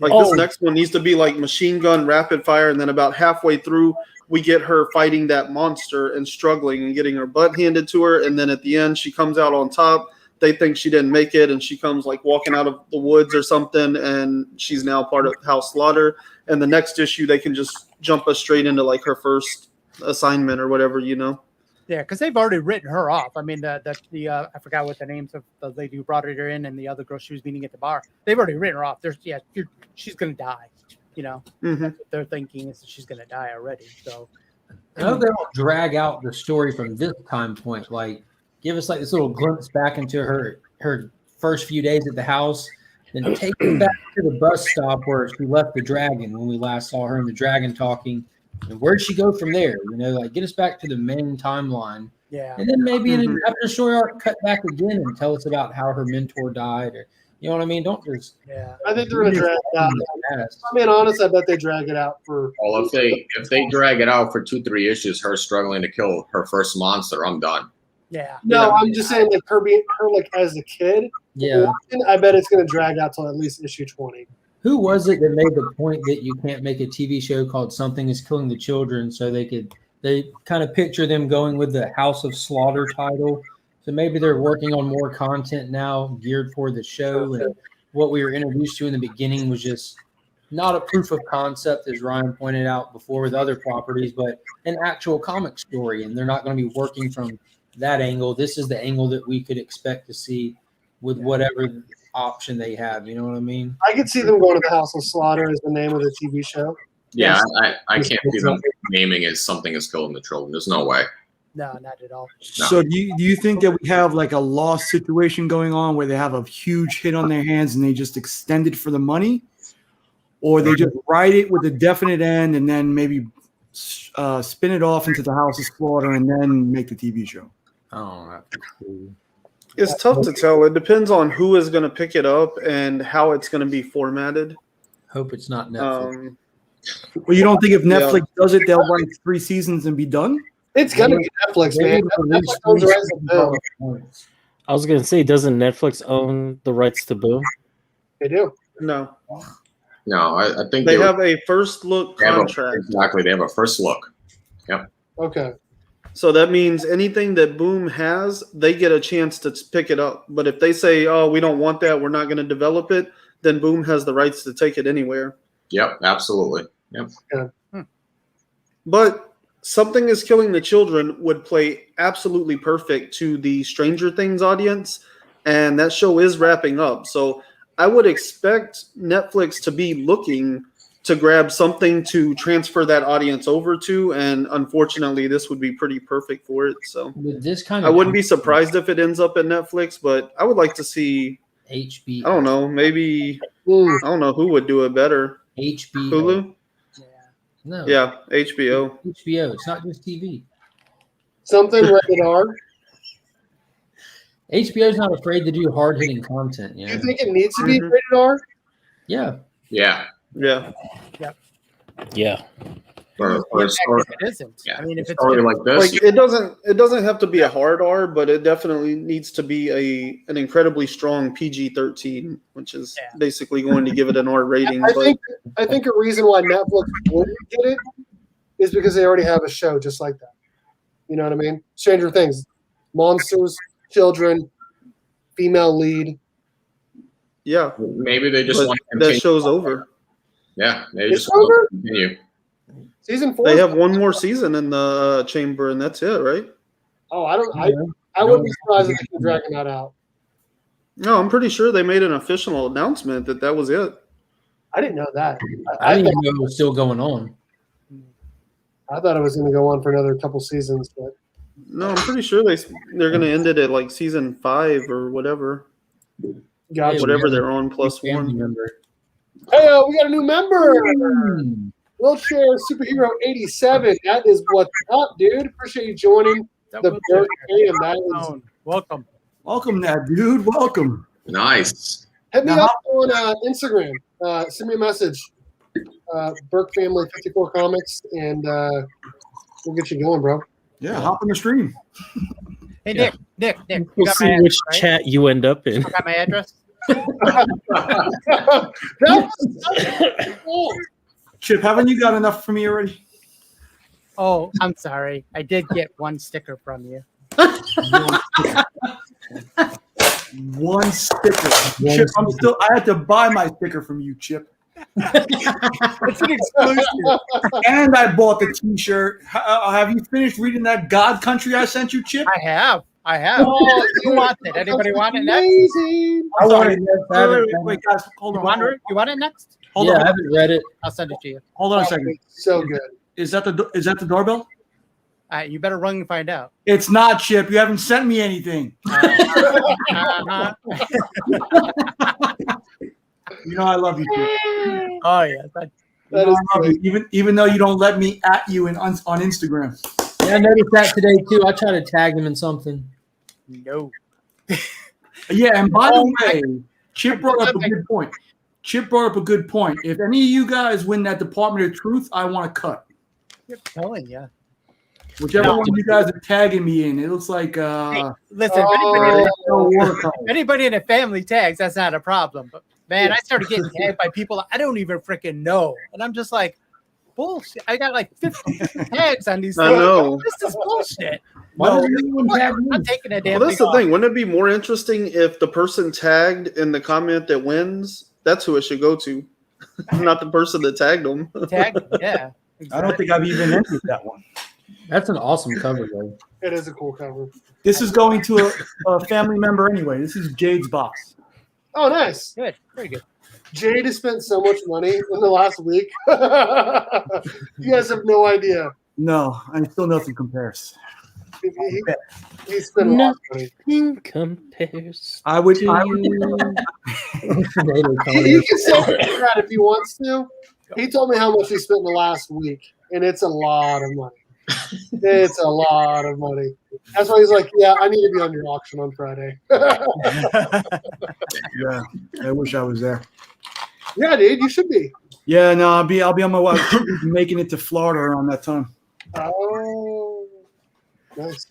Like this next one needs to be like machine gun rapid fire. And then about halfway through, we get her fighting that monster and struggling and getting her butt handed to her. And then at the end, she comes out on top. They think she didn't make it. And she comes like walking out of the woods or something. And she's now part of House Slaughter. And the next issue, they can just jump us straight into like her first assignment or whatever, Yeah, because they've already written her off. I mean, I forgot what the names of the lady who brought her in and the other girl she was meeting at the bar. They've already written her off. She's going to die. That's what they're thinking is that she's going to die already. So I hope they don't drag out the story from this time point. Like, give us like this little glimpse back into her first few days at the house, then take her back to the bus stop where she left the dragon when we last saw her and the dragon talking. And where'd she go from there? Get us back to the main timeline. Yeah. And then maybe after the story arc, cut back again and tell us about how her mentor died. Or, you know what I mean? Don't just. Yeah. I think they're going to drag it out. I mean, honest, I bet they drag it out for. Well, if they drag it out for 2-3 issues, her struggling to kill her first monster, I'm done. Yeah. No, I'm just saying like her like as a kid. Yeah. I bet it's going to drag out till at least issue 20. Who was it that made the point that you can't make a TV show called Something is Killing the Children so they kind of picture them going with the House of Slaughter title? So maybe they're working on more content now geared for the show. And what we were introduced to in the beginning was just not a proof of concept, as Ryan pointed out before with other properties, but an actual comic story. And they're not going to be working from that angle. This is the angle that we could expect to see with whatever option they have. You know what I mean? I could see them going to the House of Slaughter as the name of the TV show. Yeah, I can't see them naming it Something is Killing the Children. There's no way. No, not at all. No. So do you think that we have like a lost situation going on where they have a huge hit on their hands and they just extend it for the money? Or they just write it with a definite end and then maybe spin it off into the House of Slaughter and then make the TV show? Oh, It's tough to tell. It depends on who is going to pick it up and how it's going to be formatted. hope it's not Netflix. Well, you don't think if Netflix does it, they'll write 3 seasons and be done? It's gonna be Netflix, man. Netflix owns the rights to Boom. I was gonna say, doesn't Netflix own the rights to Boom? They do. No. No, I think They have a first look they have contract. exactly. They have a first look. Okay. So that means anything that Boom has, they get a chance to pick it up. But if they say, "Oh, we don't want that. We're not going to develop it," then Boom has the rights to take it anywhere. Yep, absolutely. Yep. But Something is Killing the Children would play absolutely perfect to the Stranger Things audience, and that show is wrapping up. So I would expect Netflix to be looking to grab something to transfer that audience over to, and unfortunately, this would be pretty perfect for it. So With this kind I of wouldn't be surprised if it ends up at Netflix, but I would like to see, HBO. I don't know, maybe, Mm. I don't know who would do it better. HBO. Hulu? Yeah. No. Yeah, HBO. HBO. It's not just TV. Something rated R. HBO's not afraid to do hard hitting content. Do Yeah. you think it needs to be Mhm. rated R? Yeah. Yeah. Yeah. Yeah. For a The fact story, if it isn't. yeah. I mean, if a it's story like this, Like it doesn't have to be a hard R, but it definitely needs to be an incredibly strong PG-13, which is Yeah. basically going to give it an R rating. I think a reason why Netflix wouldn't get it is because they already have a show just like that. You know what I mean? Stranger Things, monsters, children, female lead. Yeah, maybe they just but want to that continue. show's over. Yeah, they It's just want over? to continue. Season 4. They have one more season in the chamber, and that's it, right? Oh, I wouldn't be surprised if they keep dragging that out. No, I'm pretty sure they made an official announcement that was it. I didn't know that. I didn't even know it was still going on. I thought it was going to go on for another couple seasons, but No, I'm pretty sure they're going to end it at like season 5 or whatever, gotcha. whatever they're on plus Family 1. member. Hey, we got a new member. Hmm. Wheelchair Superhero 87. That is what's up, dude. Appreciate you joining that the will Bird do. Game. That is, Welcome. Welcome, that dude. Welcome. Nice. hit me Now, up on Instagram. Send me a message. Burke Family 54 Comics, and we'll get you going, bro. Yeah, hop on the stream. Hey, Yeah. Nick, you We'll got see my which address, right? chat you end up in. You got my address? That was so cool. Chip, haven't you got enough for me already? Oh, I'm sorry. I did get one sticker from you. One sticker. Chip, I had to buy my sticker from you, Chip. It's an exclusive. And I bought the T-shirt. Have you finished reading that God Country I sent you, Chip? I have. Oh, Who wants it? Anybody want it next? Amazing. I want Sorry. it next. I haven't read Wait, it. guys, hold You on. want it next? Hold Yeah, I on. haven't read it. I'll send it to you. Hold on a second. So good. Is that the doorbell? You better run and find out. It's not, Chip. You haven't sent me anything. Uh-huh. You know I love you, Chip. Oh, yeah. That You know is I love you, even though you don't let me at you on Instagram. Yeah, I noticed that today too. I tried to tag him in something. No. Yeah, and by Oh, the way, Chip brought up a good point. Chip brought up a good point. If any of you guys win that Department of Truth, I want to cut. You're telling you. Whichever No. one you guys are tagging me in, it looks like Listen, Oh. no war color. anybody in a family tags, that's not a problem. But man, I started getting tagged by people I don't even freaking know. And I'm just like, bullshit. I got like 50 tags on these I things. know. This is bullshit. Why No, doesn't anyone tag me? I'm taking a damn Well, that's thing the off. thing. Wouldn't it be more interesting if the person tagged in the comment that wins, that's who it should go to, not the person that tagged them. Tag, yeah. I don't think I've even entered that one. That's an awesome cover, though. It is a cool cover. This is going to a family member anyway. This is Jade's box. Oh, nice. Good. Very good. Jade has spent so much money in the last week. You guys have no idea. No, and still nothing compares. He spent a lot of money. Nothing compares. I would. to you. He can say that if he wants to. He told me how much he spent in the last week, and it's a lot of money. It's a lot of money. That's why he's like, yeah, I need to be on your auction on Friday. Yeah, I wish I was there. Yeah, dude, you should be. Yeah, no, I'll be on my way. Making it to Florida around that time. Oh, nice.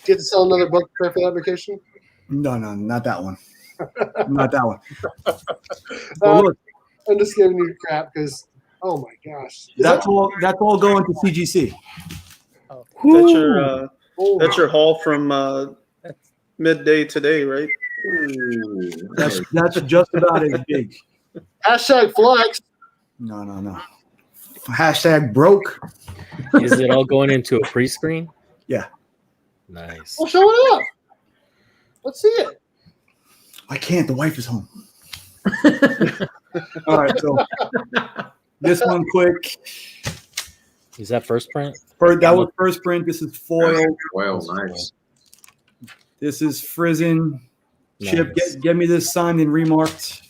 Get to sell another book for that vacation? No, not that one. Not that one. Well, look, I'm just giving you crap because, oh my gosh. That's all going to CGC. That's your haul from midday today, right? Ooh, That's just about as big. Hashtag flex. No. Hashtag broke. Is it all going into a pre-screen? Yeah. Nice. Well, show it up. Let's see it. I can't. The wife is home. All right, so this one quick. Is that first print? That was first print. This is foil. well, nice. This is Frizzin. Chip, Nice. get me this signed and remarked.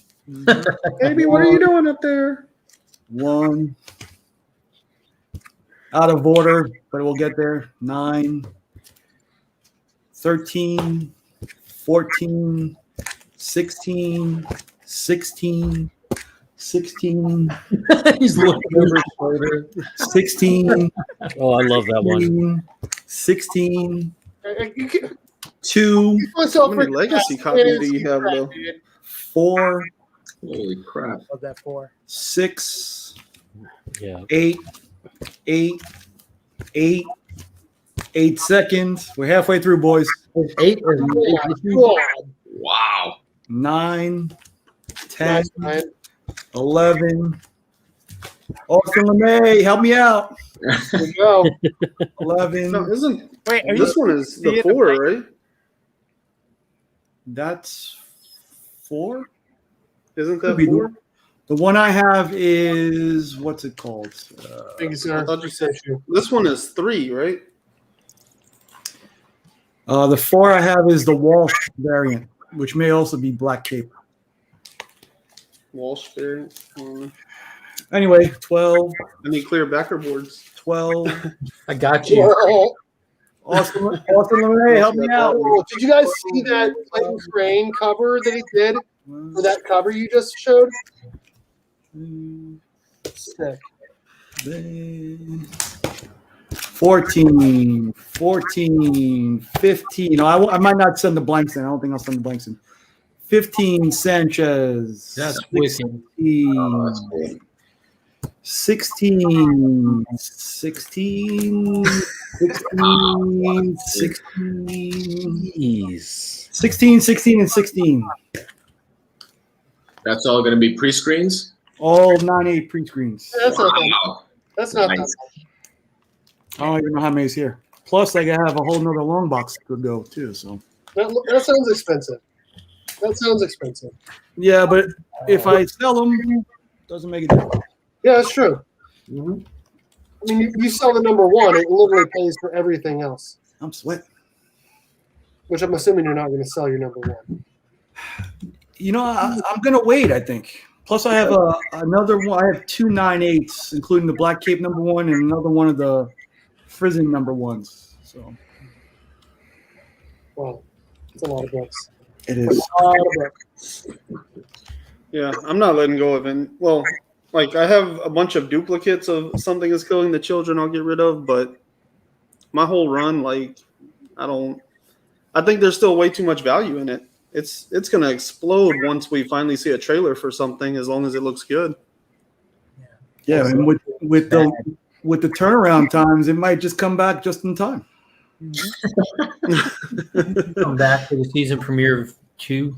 Baby, what are you doing up there? One. Out of order, but we'll get there. 9, 13, 14, 16, 16, 16. He's looking over his shoulder. 16, Oh, I love that one. 16, You can, 2, How many legacy copies do you have, though? 4, Holy crap. Love that 4. 6, Yeah. 8, 8 seconds. We're halfway through, boys. 8 or Wow. 9, 10, Nice, man. 11. Austin LeMay, help me out. There you go. 11. No, isn't Wait, are this you, one is the see it? 4, right? That's 4. Isn't Could that be 4? The one I have is what's it called? Thank you, sir. I thought you said this one is 3, right? The 4 I have is the Walsh variant, which may also be Black Cape. Walsh variant. Anyway, 12, I need clear backer boards. 12. I got you. Whoa. Austin LeMay, help me out. Oh, did you guys see that Clayton Crane cover that he did for that cover you just showed? Sick. 14, 15. No, I might not send the blanks in. I don't think I'll send the blanks in. 15, Sanchez. That's wicked. 16, 16, 16, 16, Jeez. 16, 16, and 16. That's all going to be pre-screens? All 9/8 pre-screens. That's not that. Wow. That's not Nice. that. I don't even know how many's here. Plus, I have a whole nother long box to go too. So That sounds expensive. That sounds expensive. yeah, but if I sell them, doesn't make a difference. Yeah, that's true. I mean, you sell the number 1, it literally pays for everything else. I'm sweating. Which I'm assuming you're not going to sell your number 1. You know, I'm gonna wait. I think. Plus, I have another one. I have 2 9/8s, including the Black Cape number 1 and another one of the Frizzin number 1s. So Wow, it's a lot of books. it is. A lot of books. Yeah, I'm not letting go of it. Well, like I have a bunch of duplicates of Something Is Killing the Children I'll get rid of, but my whole run, like, I think there's still way too much value in it. It's gonna explode once we finally see a trailer for something, as long as it looks good. Yeah, and with the turnaround times, it might just come back just in time. Come back for the season premiere of 2.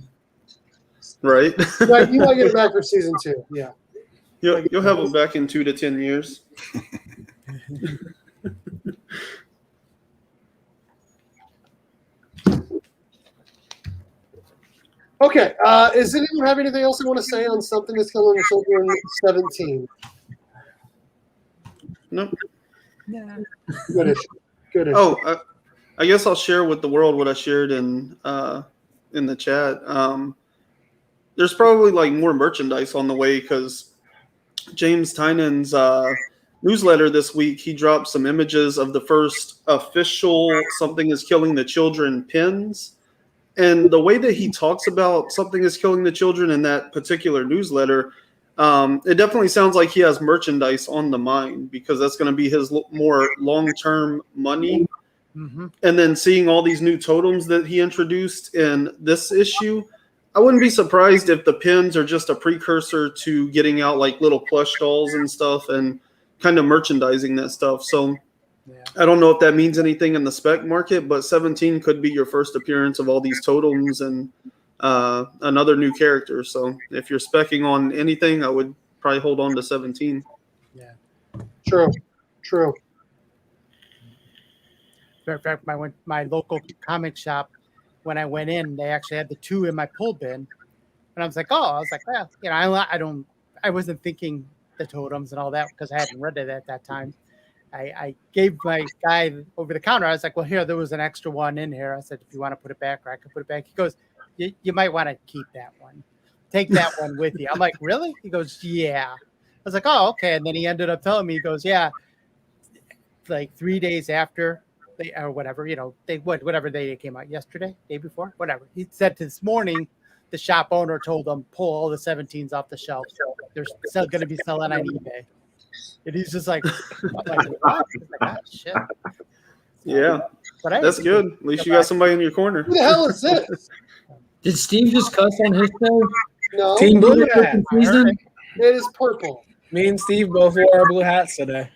Right? Right, you might get it back for season 2. Yeah. You'll have them back in 2 to 10 years. Okay. Does anyone have anything else they want to say on Something That's Killing the Children 17? Nope. Good issue. Good issue. Oh, I guess I'll share with the world what I shared in the chat. There's probably like more merchandise on the way because James Tynan's newsletter this week, he dropped some images of the first official Something Is Killing the Children pins. And the way that he talks about Something Is Killing the Children in that particular newsletter, it definitely sounds like he has merchandise on the mind because that's going to be his more long-term money. Mm-hmm. And then seeing all these new totems that he introduced in this issue, I wouldn't be surprised if the pins are just a precursor to getting out like little plush dolls and stuff and kind of merchandising that stuff. So I don't know if that means anything in the spec market, but 17 could be your first appearance of all these totems and another new character. So if you're speccing on anything, I would probably hold on to 17. Yeah. True. In fact, my local comic shop, when I went in, they actually had the 2 in my pull bin, and I was like, well, I wasn't thinking the totems and all that because I hadn't read it at that time. I gave my guy over the counter, I was like, well, here, there was an extra one in here. I said, if you want to put it back, or I could put it back. He goes, you might want to keep that one. Take that one with you. I'm like, really? He goes, yeah. I was like, oh, okay. And then he ended up telling me, he goes, yeah, like 3 days after, or whatever, whatever day it came out, yesterday, day before, whatever. He said this morning, the shop owner told him, pull all the 17s off the shelf. They're still going to be selling on eBay. And he's just like, what? Ah, shit. Yeah, but that's good. At least you got somebody in your corner. Who the hell is this? Did Steve just cuss on his show? No, Team Blue Hat. Season? it is purple. Me and Steve both wore our blue hats today.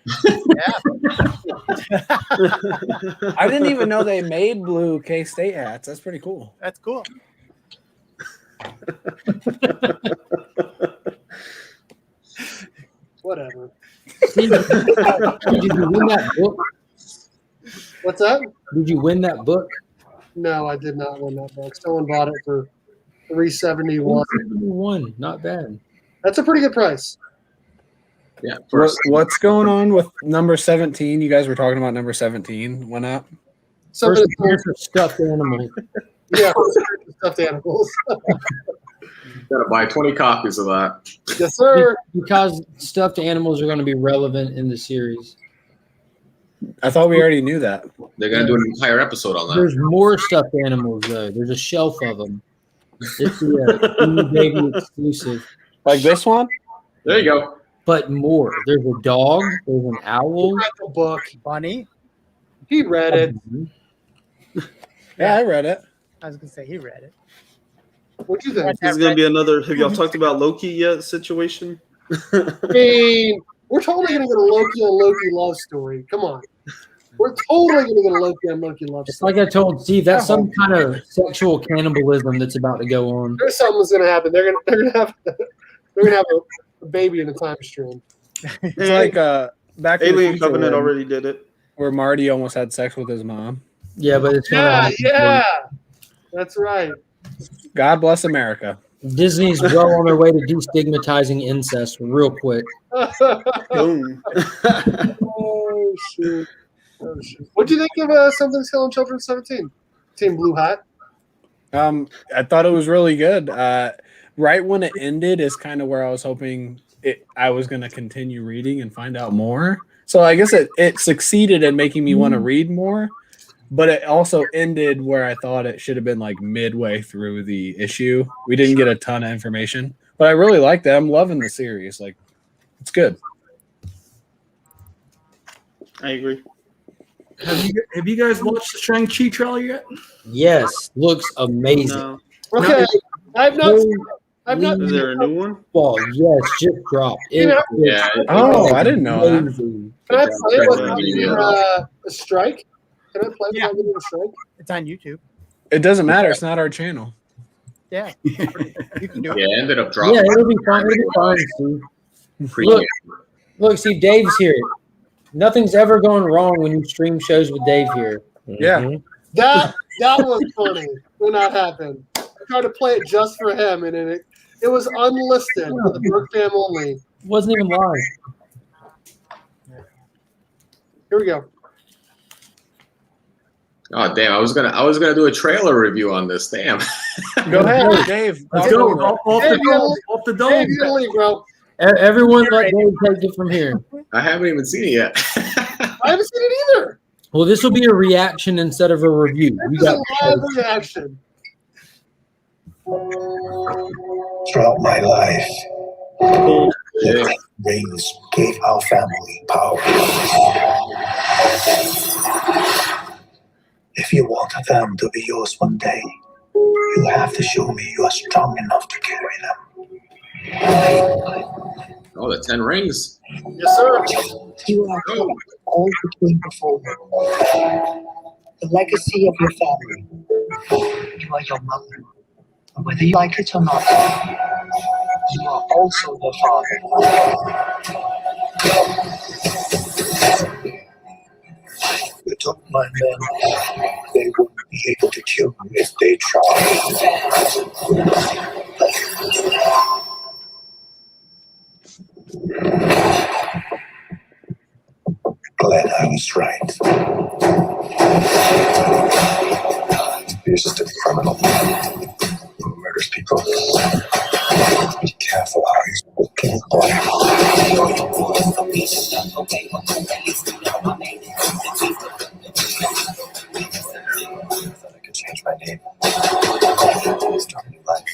I didn't even know they made blue K-State hats. That's pretty cool. That's cool. Whatever. Steve, did you win that book? What's that? Did you win that book? No, I did not win that book. Someone bought it for $371. 171, not bad. That's a pretty good price. Yeah. What's going on with number 17? You guys were talking about number 17 went up. Something First appearance of stuffed animals. yeah, stuffed animals. Gotta buy 20 copies of that. Yes, sir. Because stuffed animals are going to be relevant in the series. I thought we already knew that. They're gonna do an entire episode on that. There's more stuffed animals, though. There's a shelf of them. It's the baby exclusive. Like this one? There you go. But more. There's a dog. There's an owl. Read the book. Bunny. He read it. Yeah, I read it. I was going to say he read it. What'd you think? This is going to be another, have y'all talked about Loki yet situation? I mean, we're totally going to get a Loki on Loki love story. Come on. We're totally going to get a Loki on Loki love It's story. like I told Steve, that's some kind of sexual cannibalism that's about to go on. There's something that's going to happen. They're going to have a baby in the time stream. It's like back in the Alien future Covenant when- already did it. where Marty almost had sex with his mom. Yeah, but it's Yeah. That's right. God bless America. Disney's well on their way to destigmatizing incest real quick. Boom. Oh, shoot. What do you think of Something's Killing Children 17? Team Blue Hat? I thought it was really good. Right when it ended is kind of where I was hoping I was going to continue reading and find out more. So I guess it succeeded in making me want to read more, but it also ended where I thought it should have been like midway through the issue. We didn't get a ton of information, but I really liked it. I'm loving the series. Like, it's good. I agree. Have you guys watched the Shang-Chi trailer yet? Yes, looks amazing. No. Okay. I've not. Is there a new one? Ball, yes, just dropped. It Yeah. Oh, I didn't know that. amazing. Can I play it without Yeah. getting a strike? Can I play it without getting a strike? It's on YouTube. It doesn't matter. It's not our channel. Yeah. You can do it. Yeah, it ended up dropping. Yeah, it'll be fine. It'll be fine, Steve. Look, Steve, Dave's here. Nothing's ever going wrong when you stream shows with Dave here. Yeah. Mhm. That was funny when that happened. I tried to play it just for him, and it was unlisted for the Burke fam only. It wasn't even live. Here we go. Oh damn! I was gonna do a trailer review on this. Damn. Go ahead, Dave. Let's go. Off Hey, the dome. Off the Hey, dome. you gotta leave, bro. Everyone let Dave take it from here. I haven't even seen it yet. I haven't seen it either. Well, this will be a reaction instead of a review. This is a live reaction. Throughout my life, Yeah. rings gave our family power. If you want them to be yours one day, you You have to show me you are strong enough to carry them. Oh, the 10 rings. Yes, sir. You are all between before you. The legacy of your family. You are your mother. And whether you like it or not, you are also your father. You took my men. They wouldn't be able to kill me if they tried. Glad I was right. Here's just a criminal who murders people. Be careful how he's looking, boy. I could change my name. Start a new life.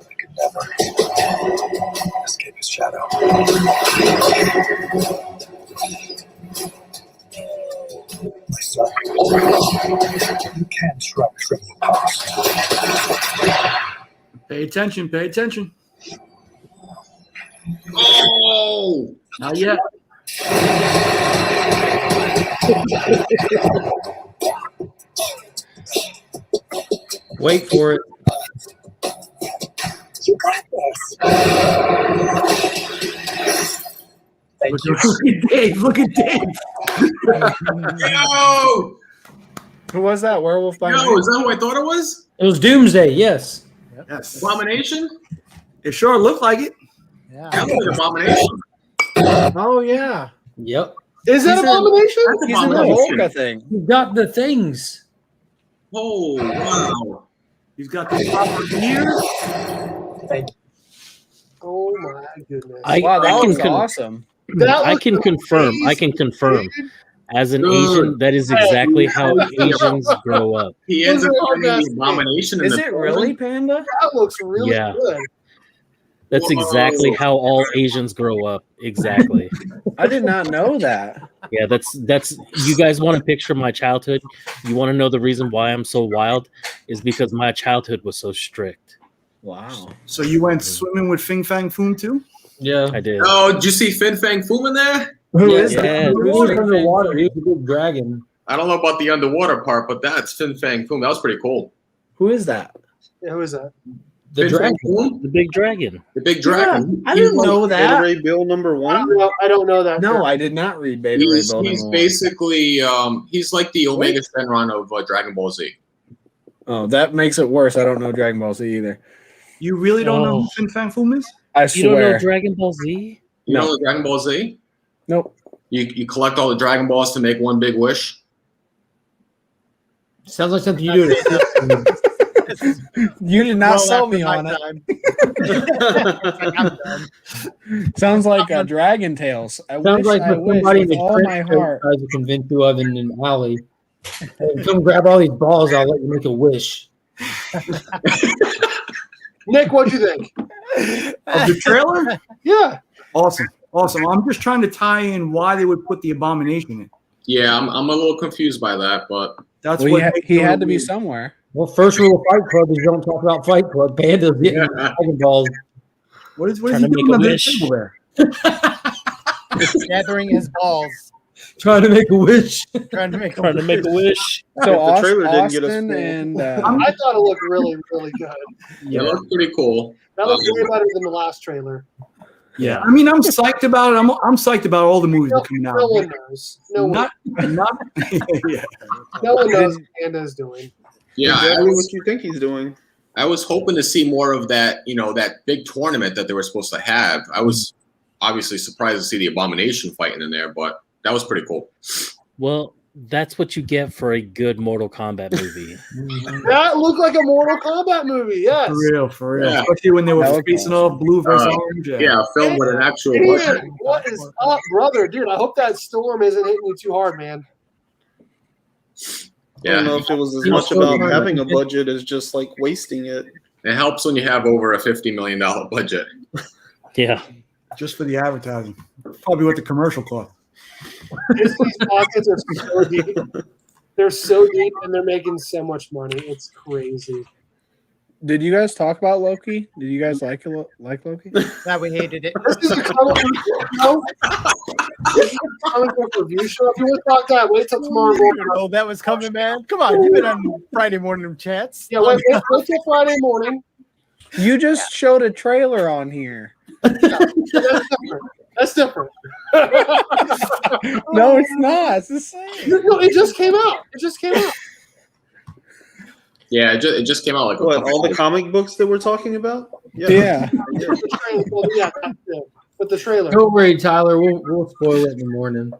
I could never escape his shadow. My son, you can't run from the past. Pay attention. Pay attention. Oh! Not yet. Wait for it. You got this. Thank you. Look at Dave. Look at Dave. Yo! Who was that? Werewolf by Yo, Night? is that who I thought it was? It was Doomsday, yes. Yes. Abomination? It sure looked like it. Yeah. That was an abomination. Oh yeah, Yep. Is that He's in- Abomination? That's he's in the abomination. Volga thing. You got the things. Oh, wow. He's got the proper ears. Oh my goodness. Wow, that I was can awesome. That I was can confirm. I can confirm. As an Asian, that is exactly how Asians grow up. He ends up Those are all finding the best abomination in Is the it really, Panda? That looks really Yeah. good. That's Whoa. exactly how all Asians grow up. Exactly. I did not know that. Yeah, that's you guys want to picture my childhood? You want to know the reason why I'm so wild is because my childhood was so strict. Wow. So you went swimming with Fing Fang Foom too? Yeah. I did. Oh, did you see Fin Fang Foom in there? Who Yeah, is yeah. that? He was underwater. He was a big dragon. I don't know about the underwater part, but that's Fin Fang Foom. That was pretty cool. Who is that? Yeah, who is that? The Fin dragon. Fang Foom? The big dragon. The big dragon. I didn't know that. Ray Bill number one. I don't know that. No, I did not read Beta Ray He's, Bill. he's number one. basically he's like the Omega Shenron of Dragon Ball Z. Oh, that makes it worse. I don't know Dragon Ball Z either. You really don't know Oh. who Fing Fang Foom is? I You don't know swear. Dragon Ball Z? You No. know Dragon Ball Z? Nope. You collect all the Dragon Balls to make one big wish. Sounds like something you do. You did not Well sell after me my on it. time. It's like, I'm done. Sounds like Dragon Tales. I Sounds wish, like I what wish somebody in with the all my trench coat heart. tries to convince you of in an alley. Hey, come grab all these balls. I'll let you make a wish. Nick, what'd you think? Of the trailer? Yeah. Awesome. Awesome. I'm just trying to tie in why they would put the abomination in. Yeah, I'm a little confused by that, but That's Well, what he makes it had to be weird. somewhere. Well, first rule of Fight Club is you don't talk about Fight Club. Panda's getting Yeah. Dragon Balls. What is Trying he to doing make a on the wish. table there? Gathering his balls, Trying to make a wish. trying to make Trying to make a wish. So the trailer didn't get us Austin fooled. and I thought it looked really, really good. it looks pretty cool. That looks way better than the last trailer. Yeah. I mean, I'm psyched about it. I'm psyched about all the movies that are coming No out. one knows. No one, Not yeah. no one knows what Panda's doing. Yeah, Exactly what you think he's doing. I was hoping to see more of that, that big tournament that they were supposed to have. I was obviously surprised to see the Abomination fighting in there, but that was pretty cool. Well, that's what you get for a good Mortal Kombat movie. That looked like a Mortal Kombat movie. Yes. For real. Yeah. Especially when they were That was facing awesome. off blue versus Uh, orange. Yeah, film with an actual Man, what is up, brother? Dude, I hope that storm isn't hitting you too hard, man. I don't know Yeah, if it was as Yeah, much so about hard. having a budget as just like wasting it. it helps when you have over a $50 million budget. Yeah. Just for the advertising. Probably what the commercial cost. Disney's pockets are so deep. They're so deep and they're making so much money. It's crazy. Did you guys talk about Loki? Did you guys like Loki? That we hated it. This is a comic book show. This is a comic book review show. If you want to talk that, wait till tomorrow morning. Oh, that was coming, man. Come on, you've been on Friday morning chats. Yeah, wait till Friday morning. You just showed a trailer on here. That's different. No, it's not. It's the same. No, it just came out. It just came out. Yeah, it just came out like What, all the comic books that we're talking about? Yeah. Yeah, that's it. With the trailer. Don't worry, Tyler. We'll spoil it in the morning.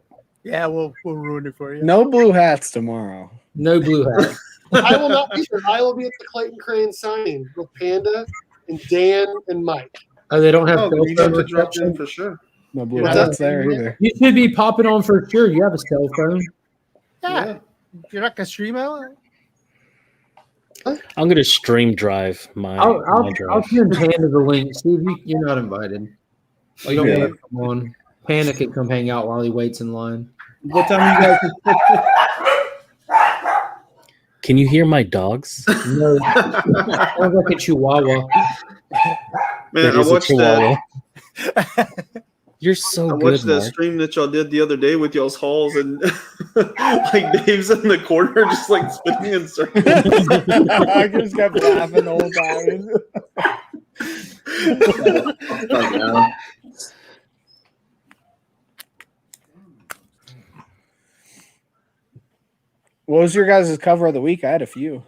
Yeah, we'll ruin it for you. No blue hats tomorrow. No blue hat. I will not be there. I will be at the Clayton Crane signing with Panda and Dan and Mike. Oh, they don't have Oh, cell you have phone to drop in reception? for sure. No blue Yeah, hats there either. You should be popping on for sure. You have a cell phone. Yeah. You're not gonna stream out? I'm gonna stream drive my, I'll my drive. I'll send Panda the link. Steve, you're not invited. Oh, you don't Yeah. want to come on. Panda can come hang out while he waits in line. What time are you guys? Can you hear my dogs? No, sounds like a chihuahua. Man, That I is a watched that. chihuahua. You're so I good, watched that Mark. stream that y'all did the other day with y'all's hauls, and like Dave's in the corner, just like spinning in circles. I just kept laughing the whole time. What was your guys' cover of the week? I had a few.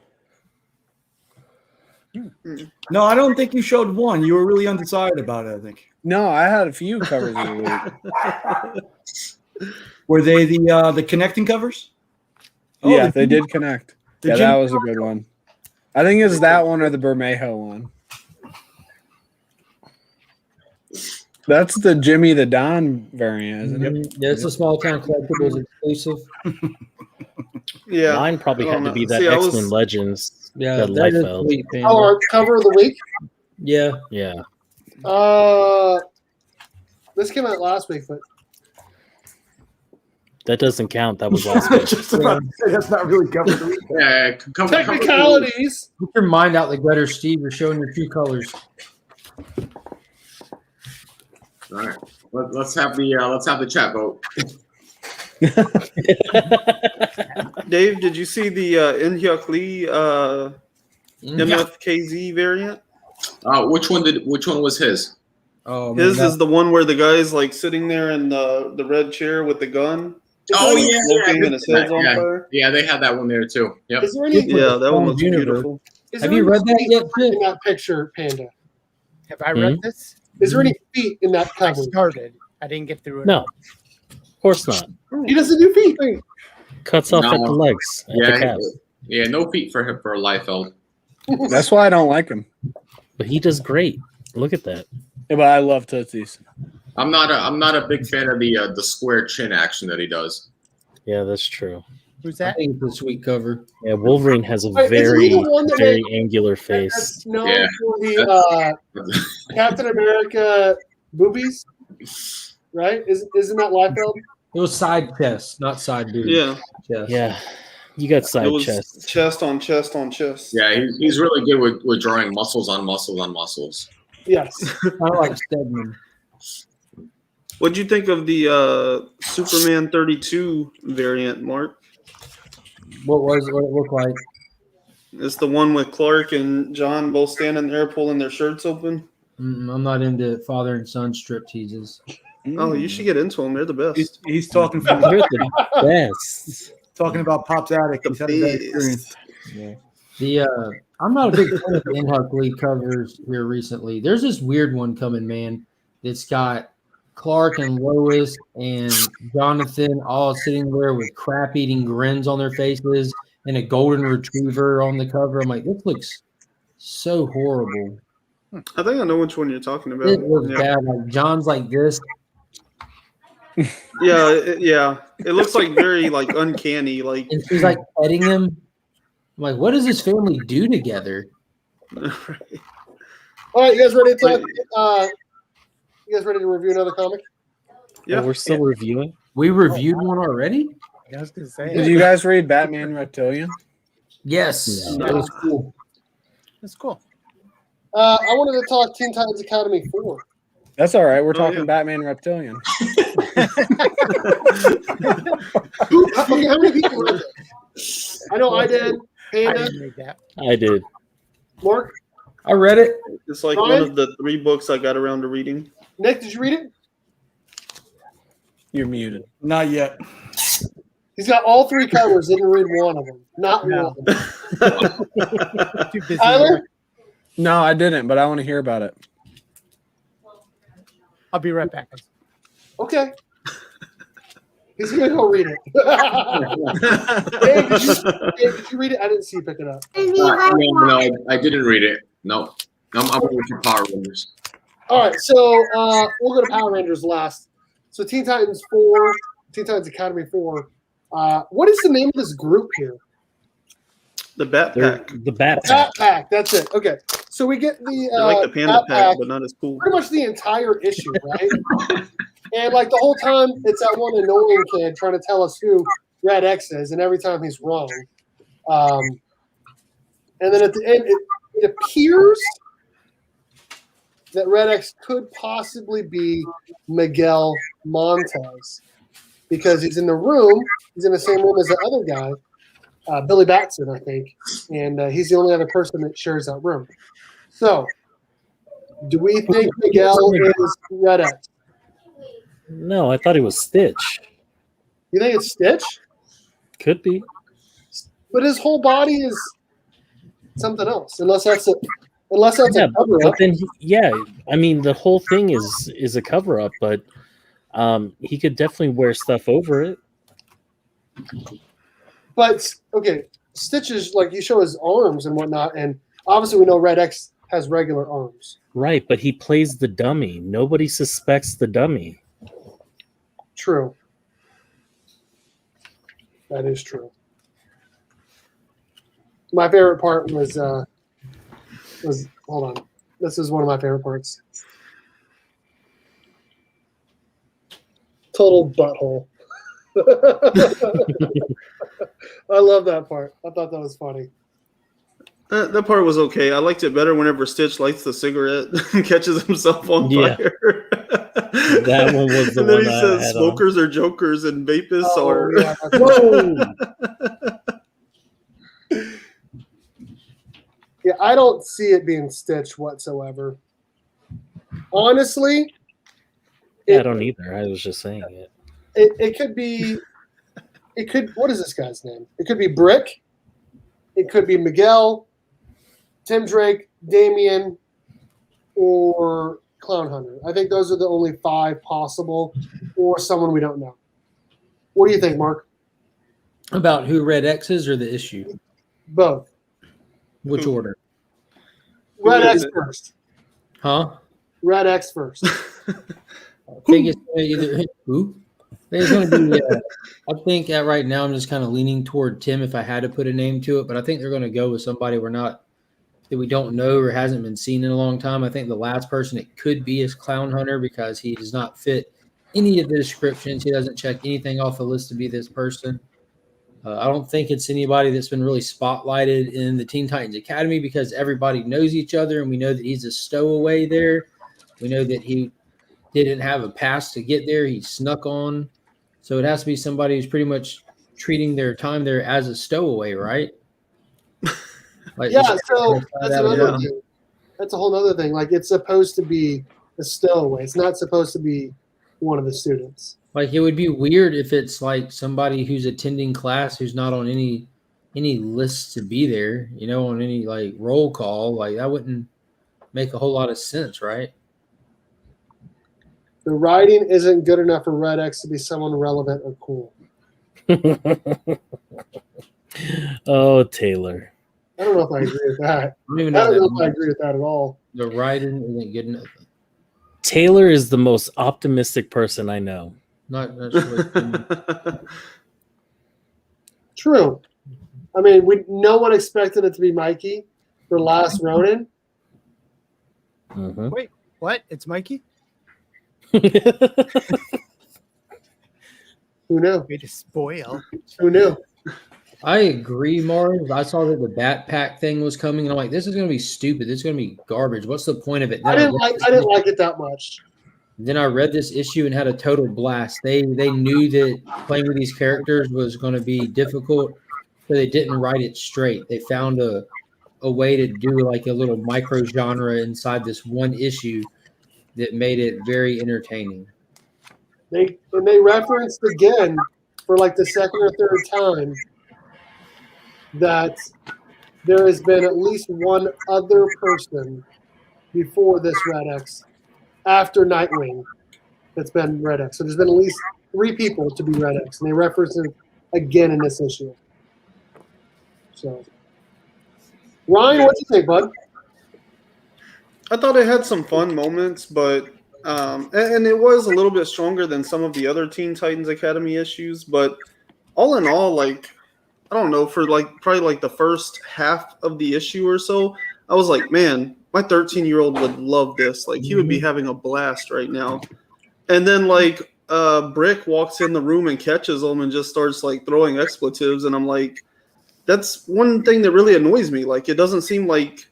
No, I don't think you showed one. You were really undecided about it, I think. No, I had a few covers of the week. Were they the connecting covers? Oh, Yeah, the- they did connect. the Yeah, Jim- that was a good one. I think it's that one or the Bermejo one. That's the Jimmy the Don variant, isn't it? Yeah, it's a small town collectibles exclusive. Yeah, Mine probably had to be that See, I was- X-Men Legends. Yeah, that that is Liefeld. sweet, Panda. Oh, our cover of the week. Yeah, Yeah. This came out last week, but That doesn't count. That was last week. Just about to say, that's not really covered the week. Yeah, technicalities. put your mind out the gutter, Steve. You're showing your true colors. All right, let's have the chat vote. Dave, did you see the Inhyuk Lee MFKZ variant? Which one was his? Oh, man, His is the one where the guy's like sitting there in the red chair with the gun. Oh yeah, Smoking and his head's on yeah. fire. Yeah, they had that one there too. Yep. Is there any? Yeah, that one was Universe. beautiful. Is Have there you any read that feet yet, in Chip? that picture, Panda? Have I read this? Is there any feet in that I cover? started. I didn't get through it. No, of course not. He doesn't do feet. Cuts off No. at the legs, at the Yeah, calves. yeah, no feet for him for Liefeld. That's why I don't like him. But he does great. Look at that. Yeah, but I love Tootsies. I'm not a big fan of the square chin action that he does. Yeah, that's true. Who's I that? think it's a sweet cover. Yeah, Wolverine has a Wait, isn't he very, the one that very made- angular That's face. known Yeah. for the Captain America boobies, right? Isn't that Liefeld? It was side chest, not side booty. Yeah, Chest. Yeah, you got it side was chest. chest on chest on chest. Yeah, he's really good with drawing muscles on muscles on muscles. Yes. Kind of like Stedman. What'd you think of the Superman 32 variant, Mark? What it looked like? It's the one with Clark and John both standing there pulling their shirts open. I'm not into father and son strip teases. Oh, you should get into them. They're the best. He's talking from You're the best. talking about Pop's attic. He's had a bad experience. The I'm not a big fan of the Inhuck Lee covers here recently. There's this weird one coming, man. It's got Clark and Lois and Jonathan all sitting there with crap-eating grins on their faces and a golden retriever on the cover. I'm like, this looks so horrible. I think I know which one you're talking about. It looks Yeah, bad. Like John's like this. yeah. It looks like very like uncanny. Like And she's like petting him. I'm like, what does this family do together? All right, you guys ready to talk? You guys ready to review another comic? yeah. Oh, we're still reviewing. We reviewed one already? I was gonna say Did you guys read Batman Reptilian? Yes, No. that was cool. that's cool. I wanted to talk Teen Titans Academy 4. That's all right. We're talking yeah. Batman Reptilian. Okay, how many people read that? I know I did. I Panda, didn't read that. I did. Mark, I read it. It's like Ryan? one of the 3 books I got around to reading. Nick, did you read it? You're muted. Not yet. He's got all 3 covers. Didn't read one of them. Not No. one. Too busy. Tyler? No, I didn't, but I want to hear about it. I'll be right back. Okay. He's gonna go read it. Dave, did you read it? I didn't see you pick it up. No, I didn't read it. No, I'm going to Power Rangers. All right, so we'll go to Power Rangers last. So Teen Titans 4, Teen Titans Academy 4. What is the name of this group here? The Bat They're Pack. the Bat Pat Pack. Pack. That's it. Okay, so we get the I like the Panda Pat Pack, but not as cool. pretty much the entire issue, right? And like the whole time, it's that one annoying kid trying to tell us who Red X is, and every time he's wrong. And then at the end, it appears that Red X could possibly be Miguel Montez because he's in the room. He's in the same room as the other guy, Billy Batson, I think, and he's the only other person that shares that room. So, do we think Miguel is Red X? No, I thought it was Stitch. You think it's Stitch? Could be. But his whole body is something else, unless that's a Yeah, cover but up. then I mean the whole thing is a cover up, but he could definitely wear stuff over it. But okay, Stitch is like you show his arms and whatnot, and obviously we know Red X has regular arms. Right, but he plays the dummy. Nobody suspects the dummy. True. That is true. My favorite part was hold on. This is one of my favorite parts. Total butthole. I love that part. I thought that was funny. That part was okay. I liked it better whenever Stitch lights the cigarette and catches himself on Yeah. fire. That one was the and then one he I says, had "Smokers are jokers and vapists Oh, are." yeah, yeah, I don't see it being Stitch whatsoever. Honestly, Yeah, I don't either. I was just saying it. it could be. It could. What is this guy's name? It could be Brick. It could be Miguel, Tim Drake, Damien, or Clown Hunter. I think those are the only 5 possible, or someone we don't know. What do you think, Mark? About who Red X is or the issue? Both. Which order? Red Who X is it? first. Huh? Red X first. I think it's either who? It's going to be. I think right now I'm just kind of leaning toward Tim if I had to put a name to it, but I think they're going to go with somebody that we don't know or hasn't been seen in a long time. I think the last person it could be is Clown Hunter because he does not fit any of the descriptions. He doesn't check anything off the list to be this person. I don't think it's anybody that's been really spotlighted in the Teen Titans Academy because everybody knows each other and we know that he's a stowaway there. We know that he didn't have a pass to get there. He snuck on. So it has to be somebody who's pretty much treating their time there as a stowaway, right? Like, Yeah, so that's that another down. thing. That's a whole other thing. Like it's supposed to be a stowaway. It's not supposed to be one of the students. Like it would be weird if it's like somebody who's attending class who's not on any list to be there, on any like roll call. Like that wouldn't make a whole lot of sense, right? The writing isn't good enough for Red X to be someone relevant or cool. Oh, Taylor. I don't know if I agree with that. I don't even I know don't know if I that agree with that at all. the writing isn't good enough. Taylor is the most optimistic person I know. Not sure. True. I mean, no one expected it to be Mikey for Last Ronin. Mhm. Wait, what? It's Mikey? Who Who knew? Way to spoil. Who knew? I agree, Mars. I saw that the backpack thing was coming, and I'm like, this is going to be stupid. This is going to be garbage. What's the point of it? I didn't like it that much. Then I read this issue and had a total blast. They knew that playing with these characters was going to be difficult, so they didn't write it straight. They found a way to do like a little micro genre inside this one issue that made it very entertaining. They referenced again for like the second or third time that there has been at least one other person before this Red X after Nightwing that's been Red X. So there's been at least 3 people to be Red X, and they reference it again in this issue. So, Ryan, what do you think, bud? I thought it had some fun moments, but and it was a little bit stronger than some of the other Teen Titans Academy issues. But all in all, like, I don't know, for like probably like the first half of the issue or so, I was like, man, my 13-year-old would love this. Like, he would be having a blast right now. And then like Brick walks in the room and catches him and just starts like throwing expletives, and I'm like, that's one thing that really annoys me. Like, it doesn't seem like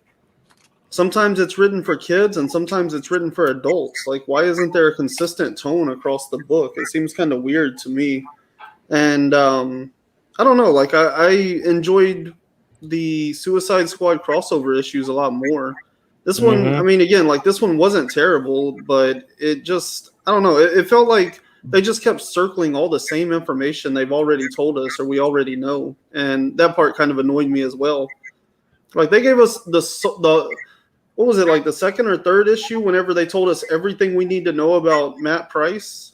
sometimes it's written for kids and sometimes it's written for adults. Like, why isn't there a consistent tone across the book? It seems kind of weird to me. And I don't know. Like, I enjoyed the Suicide Squad crossover issues a lot more. This one, I mean, again, like, this one wasn't terrible, but it just, I don't know. It felt like they just kept circling all the same information they've already told us or we already know. And that part kind of annoyed me as well. Like, they gave us the what was it, like the second or third issue whenever they told us everything we need to know about Matt Price.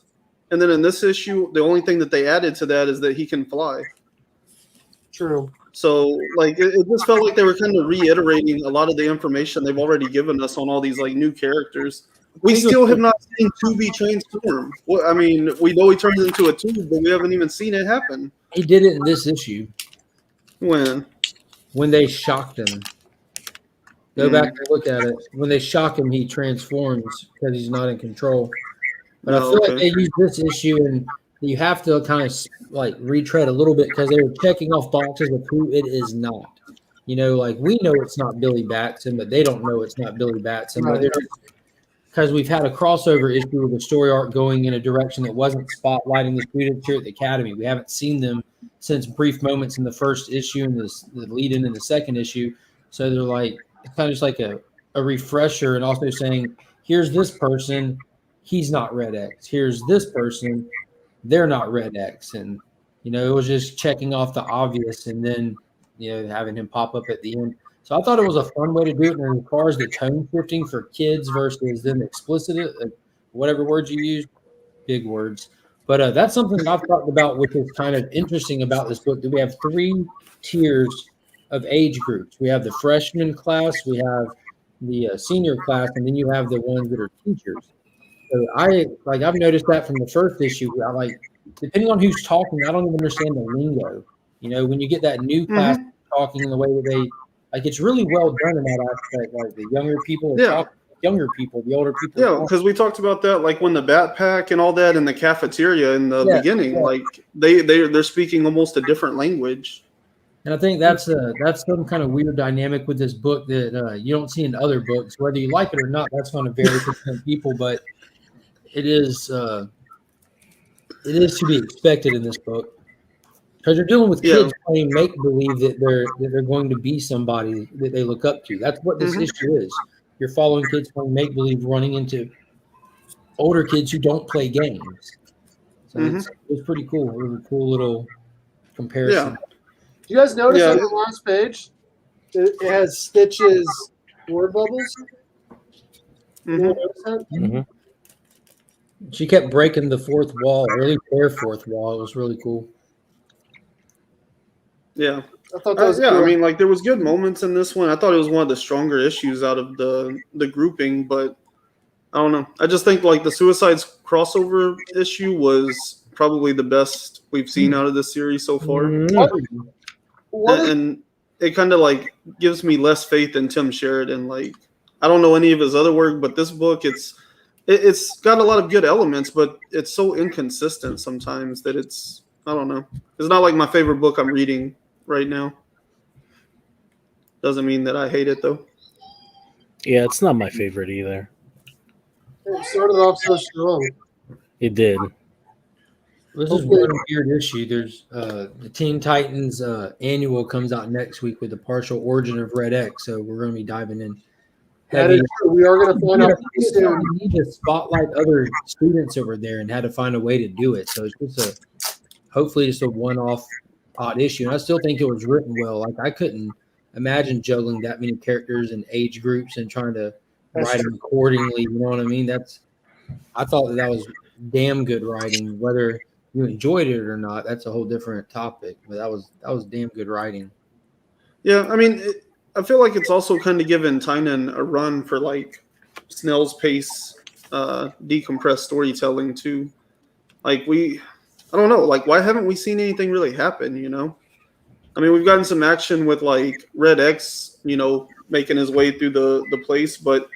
And then in this issue, the only thing that they added to that is that he can fly. True. So, like, it just felt like they were kind of reiterating a lot of the information they've already given us on all these, like, new characters. We still have not seen Tubi transform. Well, I mean, we know he turns into a tube, but we haven't even seen it happen. He did it in this issue. When they shocked him. Go back and look at it. When they shock him, he transforms because he's not in control. But I feel like they used this issue, and you have to kind of like retread a little bit because they were checking off boxes of who it is not. You know, like, we know it's not Billy Batson, but they don't know it's not Billy Batson. Right. Because we've had a crossover issue with the story arc going in a direction that wasn't spotlighting the students here at the Academy. We haven't seen them since brief moments in the first issue and the lead-in in the second issue. So they're like, it's kind of just like a refresher, and also saying, here's this person, he's not Red X. Here's this person, they're not Red X. And, you know, it was just checking off the obvious and then, you know, having him pop up at the end. So I thought it was a fun way to do it. And as far as the tone shifting for kids versus them explicit, whatever words you use, big words. But that's something I've talked about, which is kind of interesting about this book, that we have 3 tiers of age groups. We have the freshman class, we have the senior class, and then you have the ones that are teachers. So I've noticed that from the first issue. I like, depending on who's talking, I don't even understand the lingo. You know, when you get that new class talking in the way that they, like, it's really well done in that aspect. Like, the younger people are talking to younger people, the older people. Yeah, because we talked about that, like when the backpack and all that in the cafeteria in the beginning, like they're speaking almost a different language. And I think that's some kind of weird dynamic with this book that you don't see in other books. Whether you like it or not, that's going to vary for different people. But it is to be expected in this book. Because you're dealing with kids playing make believe that they're going to be somebody that they look up to. That's what this issue is. You're following kids playing make believe, running into older kids who don't play games. So it's pretty cool. It was a cool little comparison. Yeah. Do you guys notice on the last page it has Stitch's word bubbles? She kept breaking the fourth wall, or at least their fourth wall. It was really cool. Yeah. I thought that was cool. I mean, like, there was good moments in this one. I thought it was one of the stronger issues out of the grouping, but I don't know. I just think, like, the Suicide crossover issue was probably the best we've seen out of this series so far. And it kind of, like, gives me less faith in Tim Sheridan. Like, I don't know any of his other work, but this book, it's it's got a lot of good elements, but it's so inconsistent sometimes that I don't know. It's not like my favorite book I'm reading right now. Doesn't mean that I hate it though. Yeah, it's not my favorite either. It started off so strong. It did. This is one weird issue. There's the Teen Titans annual comes out next week with the partial origin of Red X, so we're going to be diving in That heavy. is true. We are going to find out pretty soon. We need to spotlight other students over there and how to find a way to do it. So it's just hopefully just a one-off odd issue. And I still think it was written well. Like I couldn't imagine juggling that many characters and age groups and trying to write them accordingly. You know what I mean? I thought that was damn good writing. Whether you enjoyed it or not, that's a whole different topic. But that was damn good writing. Yeah, I mean, I feel like it's also kind of given Tynan a run for like snail's pace, decompressed storytelling too. Like I don't know, like why haven't we seen anything really happen? You know, I mean, we've gotten some action with like Red X, you know, making his way through the place, but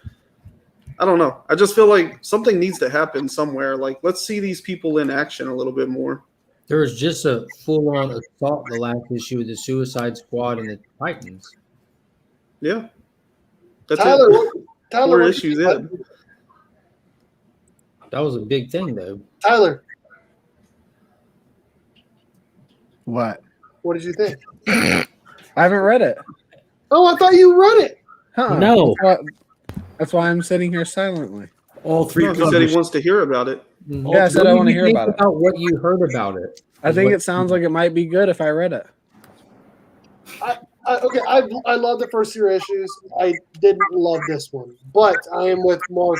I don't know. I just feel like something needs to happen somewhere. Like, let's see these people in action a little bit more. There was just a full-on assault the last issue with the Suicide Squad and the Titans. Yeah. That's Tyler, it. Tyler, 4 issues in. That was a big thing, though. Tyler, What? what did you think? I haven't read it. Oh, I thought you read it. Huh. No. That's why I'm sitting here silently. All three No, he said he wants to hear about it. Yeah, I said I want to hear about it. What you heard about it. I think it sounds like it might be good if I read it. I love the first 3 issues. I didn't love this one, but I am with Mark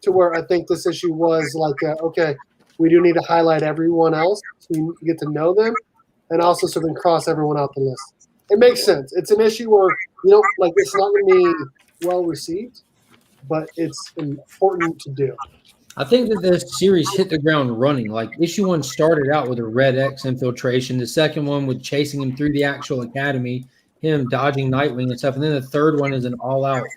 to where I think this issue was like, okay, we do need to highlight everyone else so you get to know them, and also so we can cross everyone out the list. It makes sense. It's an issue where like it's not going to be well received, but it's important to do. I think that this series hit the ground running. Like issue 1 started out with a Red X infiltration. The second one with chasing him through the actual academy, him dodging Nightwing and stuff. And then the third one is an all-out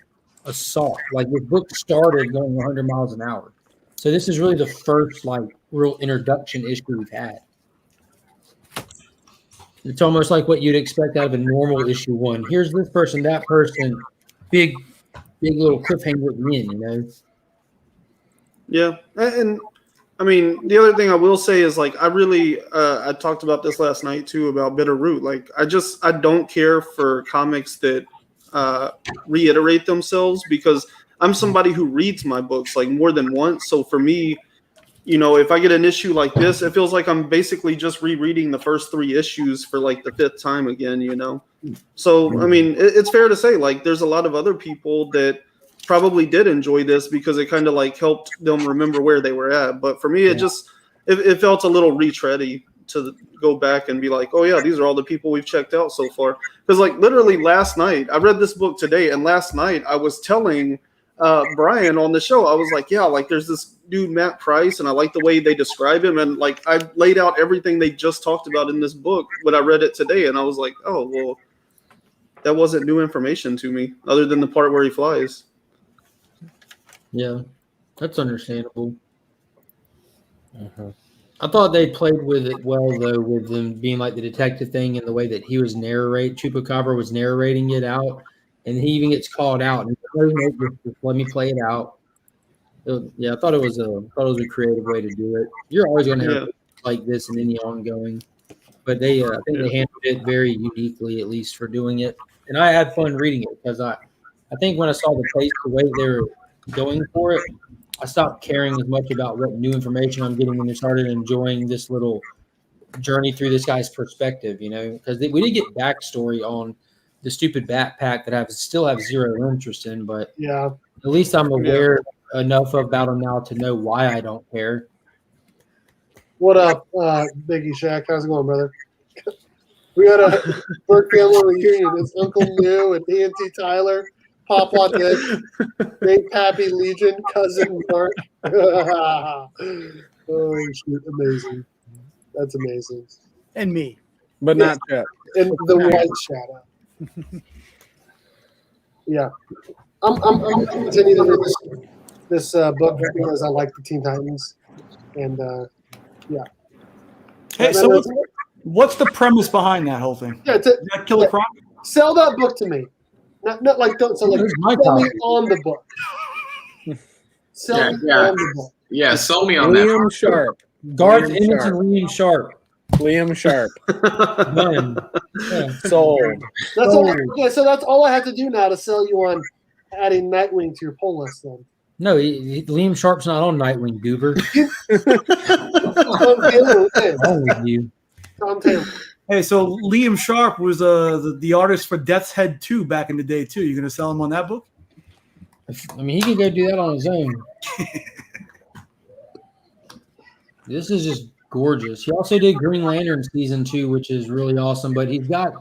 assault. Like the book started going 100 miles an hour. So this is really the first like real introduction issue we've had. It's almost like what you'd expect out of a normal issue 1. Here's this person, that person, big little cliffhanger at the end, you know? Yeah, and I mean, the other thing I will say is like I talked about this last night too about Bitterroot. Like I don't care for comics that reiterate themselves because I'm somebody who reads my books like more than once. So for me, you know, if I get an issue like this, it feels like I'm basically just rereading the first 3 issues for like the 5th time again, you know? So, I mean, it's fair to say like there's a lot of other people that probably did enjoy this because it kind of like helped them remember where they were at. But for me, it felt a little retready to go back and be like, oh yeah, these are all the people we've checked out so far. Because like literally last night, I read this book today, and last night I was telling Brian on the show, I was like, yeah, like there's this dude Matt Price, and I like the way they describe him, and like I laid out everything they just talked about in this book when I read it today, and I was like, oh well, that wasn't new information to me other than the part where he flies. Yeah, that's understandable. I thought they played with it well, though, with them being like the detective thing and the way that he was Chupacabra was narrating it out, and he even gets called out. And just let me play it out. Yeah, I thought it was a creative way to do it. You're always going to have like this in any ongoing, but I think they handled it very uniquely, at least for doing it. And I had fun reading it because I think when I saw the pace, the way they were going for it, I stopped caring as much about what new information I'm getting and I started enjoying this little journey through this guy's perspective, you know, because we did get backstory on the stupid backpack that I still have zero interest in, but yeah, at least I'm aware enough about him now to know why I don't care. What up, Biggie Shack? How's it going, brother? We had a Burke family reunion. It's Uncle Lou and ENT Tyler, Papa Dick, Great Pappy Legion, Cousin Mark. Oh, shoot. Amazing. That's amazing. And me. But not Chet. And the white shadow. Yeah. I'm going to continue to read this. this book because I like the Teen Titans, and yeah. Hey, so what's the premise behind that whole thing? Yeah, Is that Killer Croc? Sell that book to me. Not like don't sell, like sell me on the book. Sell me on the book. Yeah, sell me on that. Liam Sharp. Garth Liam Emmons Sharp. and Liam Sharp. Liam Sharp. Done. Yeah. Sold. That's all. Yeah, so that's all I have to do now to sell you on adding Nightwing to your pull list. Then No, Liam Sharp's not on Nightwing, Goober. Tom Taylor is. Wrong with you? Tom Taylor. Hey, so Liam Sharp was the artist for Death's Head 2 back in the day too. You gonna sell him on that book? I mean, he can go do that on his own. This is just gorgeous. He also did Green Lantern season 2, which is really awesome. But he's got,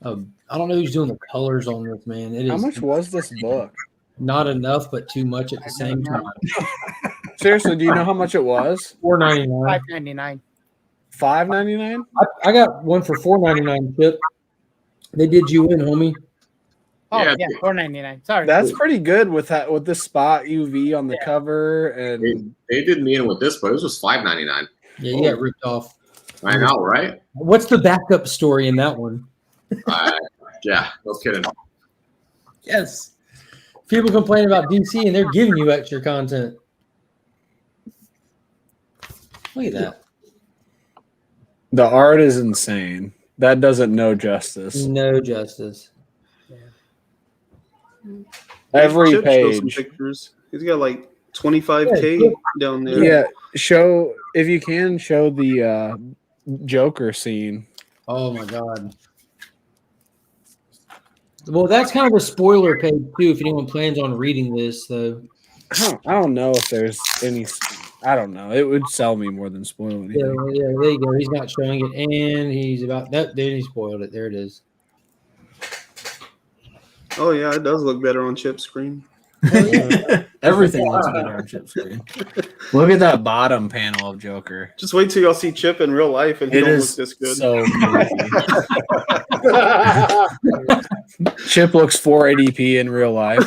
I don't know who's doing the colors on this, man. It is How much was this book? not enough, but too much at the same time. Seriously, do you know how much it was? $4.99. $5.99. $5.99? I got one for $4.99. Chip. They did you in, homie. Oh Yeah. yeah, $4.99. Sorry. That's pretty good with that with the spot UV on the cover and They did me in with this, but it was just $5.99. Yeah, you got ripped off. I know, right? What's the backup story in that one? Yeah, no kidding. Yes. People complain about DC and they're giving you extra content. Look at that. the art is insane. That doesn't know justice. No justice. Every Chip shows some page. pictures. He's got like 25K down there. Yeah, show if you can show the Joker scene. Oh my god. Well, that's kind of a spoiler page too. If anyone plans on reading this, though. I don't know if there's any. I don't know. It would sell me more than spoil anything. Yeah, there you go. He's not showing it, and he's about that. Then he spoiled it. There it is. Oh yeah, it does look better on Chip's screen. Everything looks better on Chip's screen. Look at that bottom panel of Joker. Just wait till y'all see Chip in real life, and he It don't is look this good. so crazy. Chip looks 480p in real life.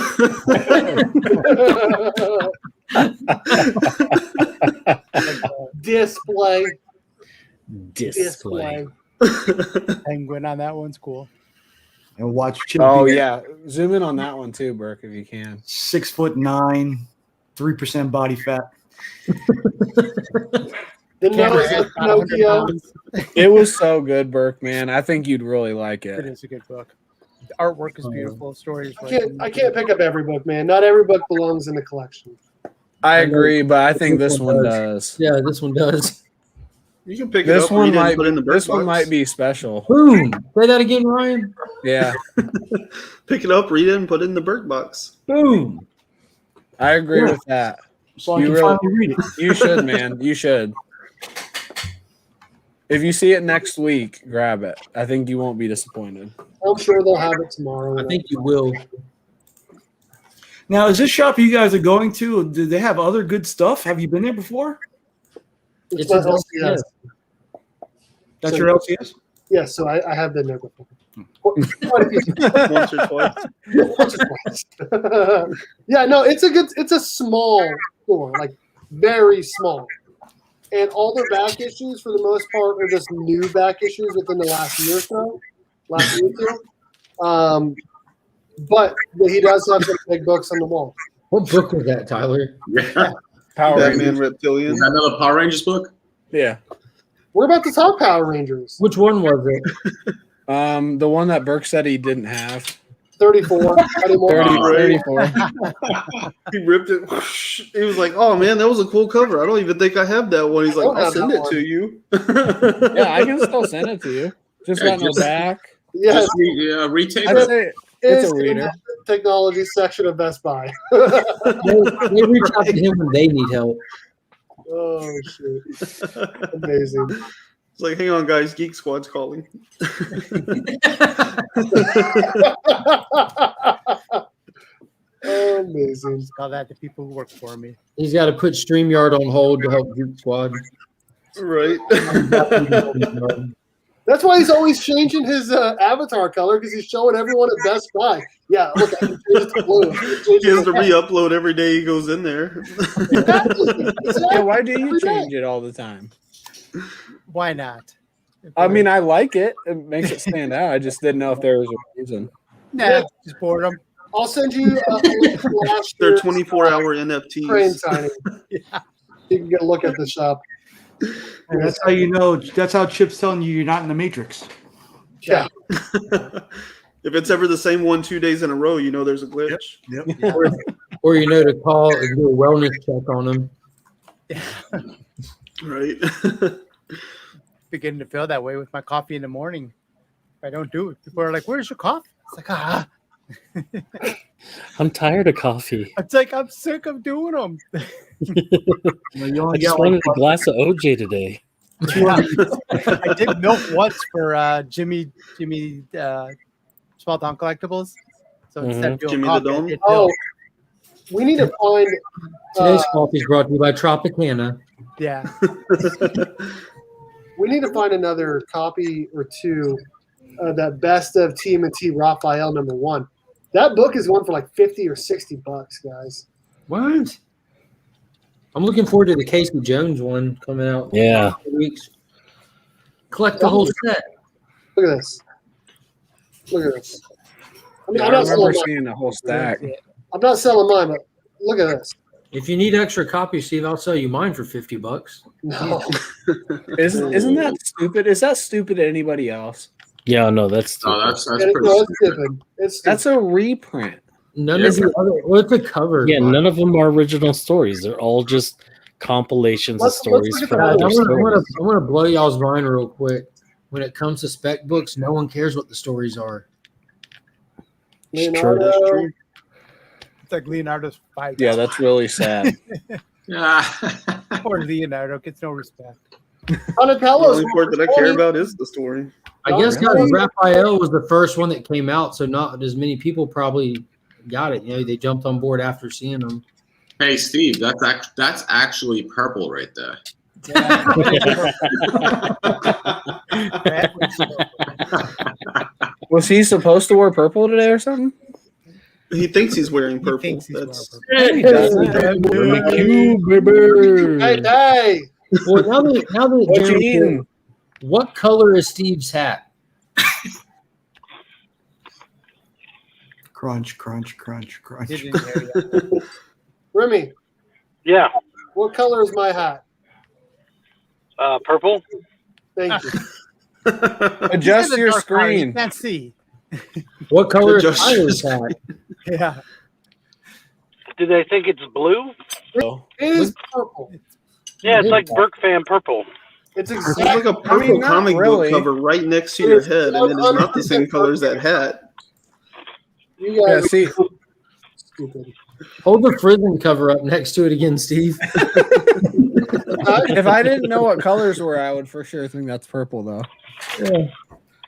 Display. Penguin on that one's cool. And watch Chip. Oh be yeah, zoom in on that one too, Burke, if you can. 6'9", 3% body fat. The nose of Pinocchio. It was so good, Burke, man. I think you'd really like It it. is a good book. The artwork is beautiful. Stories. I can't pick up every book, man. Not every book belongs in the collection. I agree, but I think this one does. Yeah, this one does. You can pick it This up. one read it, and might. put it in the This bird one box. might be special. Boom. Say that again, Ryan. Yeah, Pick it up, read it, and put it in the bird box. Boom. I agree with that. So I You can really- finally read it. You should, man. You should. If you see it next week, grab it. I think you won't be disappointed. I'm sure they'll have it tomorrow. I think you will. Now, is this shop you guys are going to? Do they have other good stuff? Have you been there before? It's It's my a- LCS. That's So- your LCS? Yes, so I have been there before. Quite a few times. Once or twice. Once or twice. Yeah, no, it's a small store, like very small. And all their back issues, for the most part, are just new back issues within the last year or so. Last year or two. But he does have some big books on the wall. What book was that, Tyler? Yeah. Power Batman Rangers. Reptilian. Is that another Power Rangers book? Yeah. We're about to talk Power Rangers. Which one was it? The one that Burke said he didn't have. 34. Anymore. 34. He ripped it. He was like, "Oh man, that was a cool cover. I don't even think I have that one." He's like, I don't "I'll have send that it one. to you." Yeah, I can still send it to you. Just got no back. Yes, Just retake I'd it. say it's it's a in reader. the technology section of Best Buy. They reach out to him when they need help. Oh shit! Amazing. It's like, "Hang on, guys, Geek Squad's calling." Amazing. Call that the people who work for me. He's got to put StreamYard on hold to help Geek Squad. Right. That's why he's always changing his avatar color because he's showing everyone at Best Buy. Yeah, look, I can change it to blue. He has to re-upload every day he goes in there. Exactly. Yeah, why do you Every day. change it all the time? Why not? I mean, I like it. It makes it stand out. I just didn't know if there was a reason. Nah, just boredom. I'll send you a link to last They're year's 24-hour crane NFTs. signing. You can get a look at the shop. And that's how you know. That's how Chip's telling you you're not in the Matrix. Yeah. If it's ever the same one 2 days in a row, you know there's a glitch. Yep. Or you know to call and do a wellness check on them. Right. Beginning to feel that way with my coffee in the morning. If I don't do it, people are like, "Where's your coffee?" It's like, I'm tired of coffee. It's like I'm sick of doing them. I just wanted a glass of OJ today. I did milk once for Jimmy Small Town Collectibles. So instead of doing Jimmy coffee, the I Dome? did Oh, milk. we need to find. Today's coffee is brought to you by Tropicana. Yeah. We need to find another copy or two of that Best of TMNT Raphael #1. That book is one for like $50 or $60, guys. What? I'm looking forward to the Casey Jones one coming out. Yeah. In 2 weeks. Collect the whole set. Look at this. Look at this. I mean, I I'm not remember selling mine. seeing a whole stack. I'm not selling mine, but look at this. If you need extra copies, Steve, I'll sell you mine for $50. No. Isn't that stupid? Is that stupid to anybody else? Yeah, no, that's stupid. Oh, that's No, pretty. it's stupid. It's stupid. That's a reprint. None of the other. What's the cover? Yeah, none of them are original stories. They're all just compilations Let's of stories look at from the other stories. I want to blow y'all's mind real quick. When it comes to spec books, no one cares what the stories are. It's true. Leonardo. It's like Leonardo's fight. Yeah, that's really sad. Poor Leonardo gets no respect. The Donatello's only part that I care about is the story. I guess guys, Raphael was the first one that came out, so not as many people probably got it. You know, they jumped on board after seeing them. Hey, Steve, that's actually purple right there. Was he supposed to wear purple today or something? He thinks he's wearing purple. thinks he's That's wearing He doesn't. Hey, hey. Well, now that What you Jeremy said, eating? what color is Steve's hat? Crunch, crunch, crunch, crunch. He didn't hear you. Remy, Yeah, what color is my hat? purple. Thank you. Adjust It's in the your dark eye, You screen. can't see. What color is Adjust Tyler's your hat? Yeah. Do they think it's blue? It is purple. Yeah, it's like Burke fan purple. It's It's exactly. like a purple not comic really. book cover right next to your head, and it is not the same color as that hat. You Yeah, guys see, are stupid. Hold the prison cover up next to it again, Steve. if I didn't know what colors were, I would for sure think that's purple, though.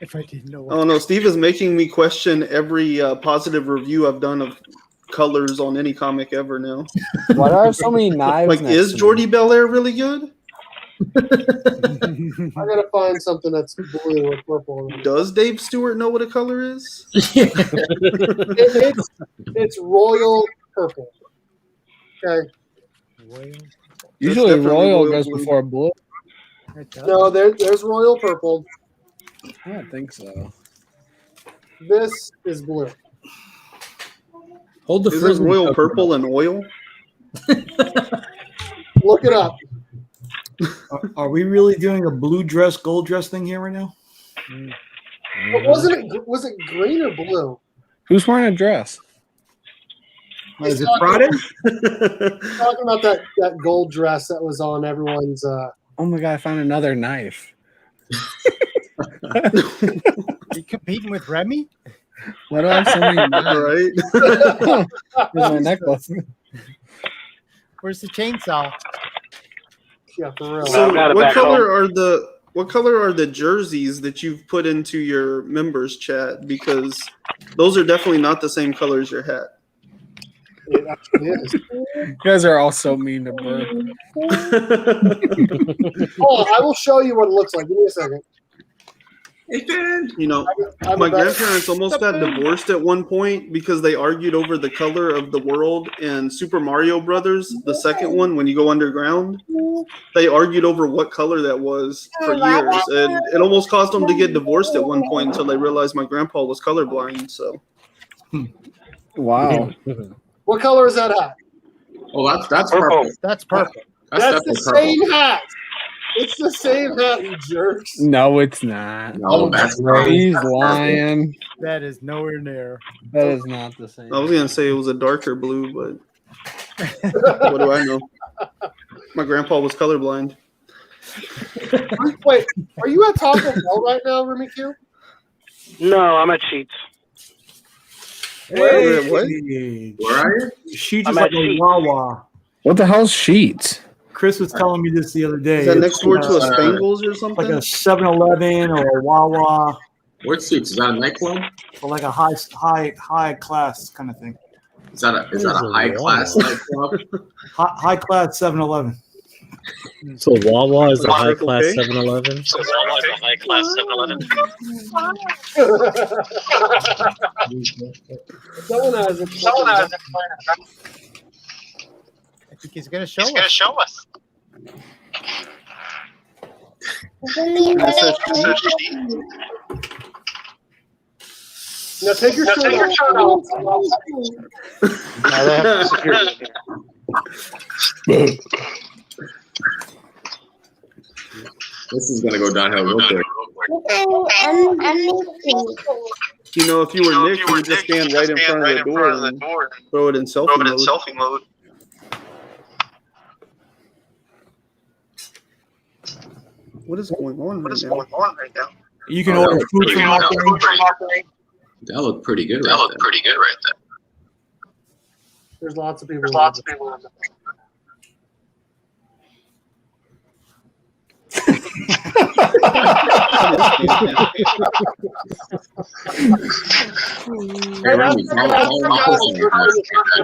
If I didn't know. Oh no, Steve is making me question every positive review I've done of colors on any comic ever now. Why do I have so many knives? Like, next is to me? Jordy Belair really good? I gotta find something that's blue or purple. Does Dave Stewart know what a color is? It's royal purple. Okay. Usually That's definitely royal royal goes blue. before blue. No, there's royal purple. I don't think so. This is blue. Hold the Isn't prison royal cover purple and oil? Look it up. Are we really doing a blue dress, gold dress thing here right now? But wasn't it? Was it green or blue? Who's wearing a dress? Is it Friday? Talking about that gold dress that was on everyone's. Oh my god, I found another knife. You competing with Remy? Why do I have so many knives? Right? Here's my necklace. Where's the chainsaw? Yeah, for real. So I've got it what back color are the jerseys that you've put into your members chat? Because those are definitely not the same color as your hat. It actually is. You guys are all so mean to Burke. Oh, I will show you what it looks like. Give me a second. You know, I'm my about- grandparents almost got divorced at one point because they argued over the color of the world in Super Mario Brothers, the second one, when you go underground. They argued over what color that was for years, and it almost caused them to get divorced at one point until they realized my grandpa was colorblind. So, Wow. What color is that hat? Oh, that's Purple. purple. That's purple. That's the definitely purple. same hat. It's the same hat, you jerks. No, it's not. No, that's purple. He's That's purple. lying. That is nowhere near. That is not the same. I was gonna say it was a darker blue, but what do I know? My grandpa was colorblind. Wait, are you at Taco Bell right now, Remy Q? No, I'm at Sheets. Where? What? Where are you? She I'm just like at a Sheets. Wawa. What the hell's Sheets? Chris was telling me this the other day. Is that It's next door to a like Spangles or like something? a 7-Eleven or a Wawa What seats? Is that a nightclub? or like a high class kind of thing. Is that a high class nightclub? High class 7-Eleven. So Wawa is a high Circle class K? 7-Eleven. So Wawa is a high class 7-Eleven. Someone has it. I think he's gonna show He's gonna us. show us. Now take your shirt off. Now they have security. This is gonna go downhill real quick. You know, if you were Nick, you would just stand right in front of the door and throw it in selfie mode. What is going on right now? You can order food from our thing. That looked pretty good. That looked pretty good right there. There's lots of people. On the Hey, Remy,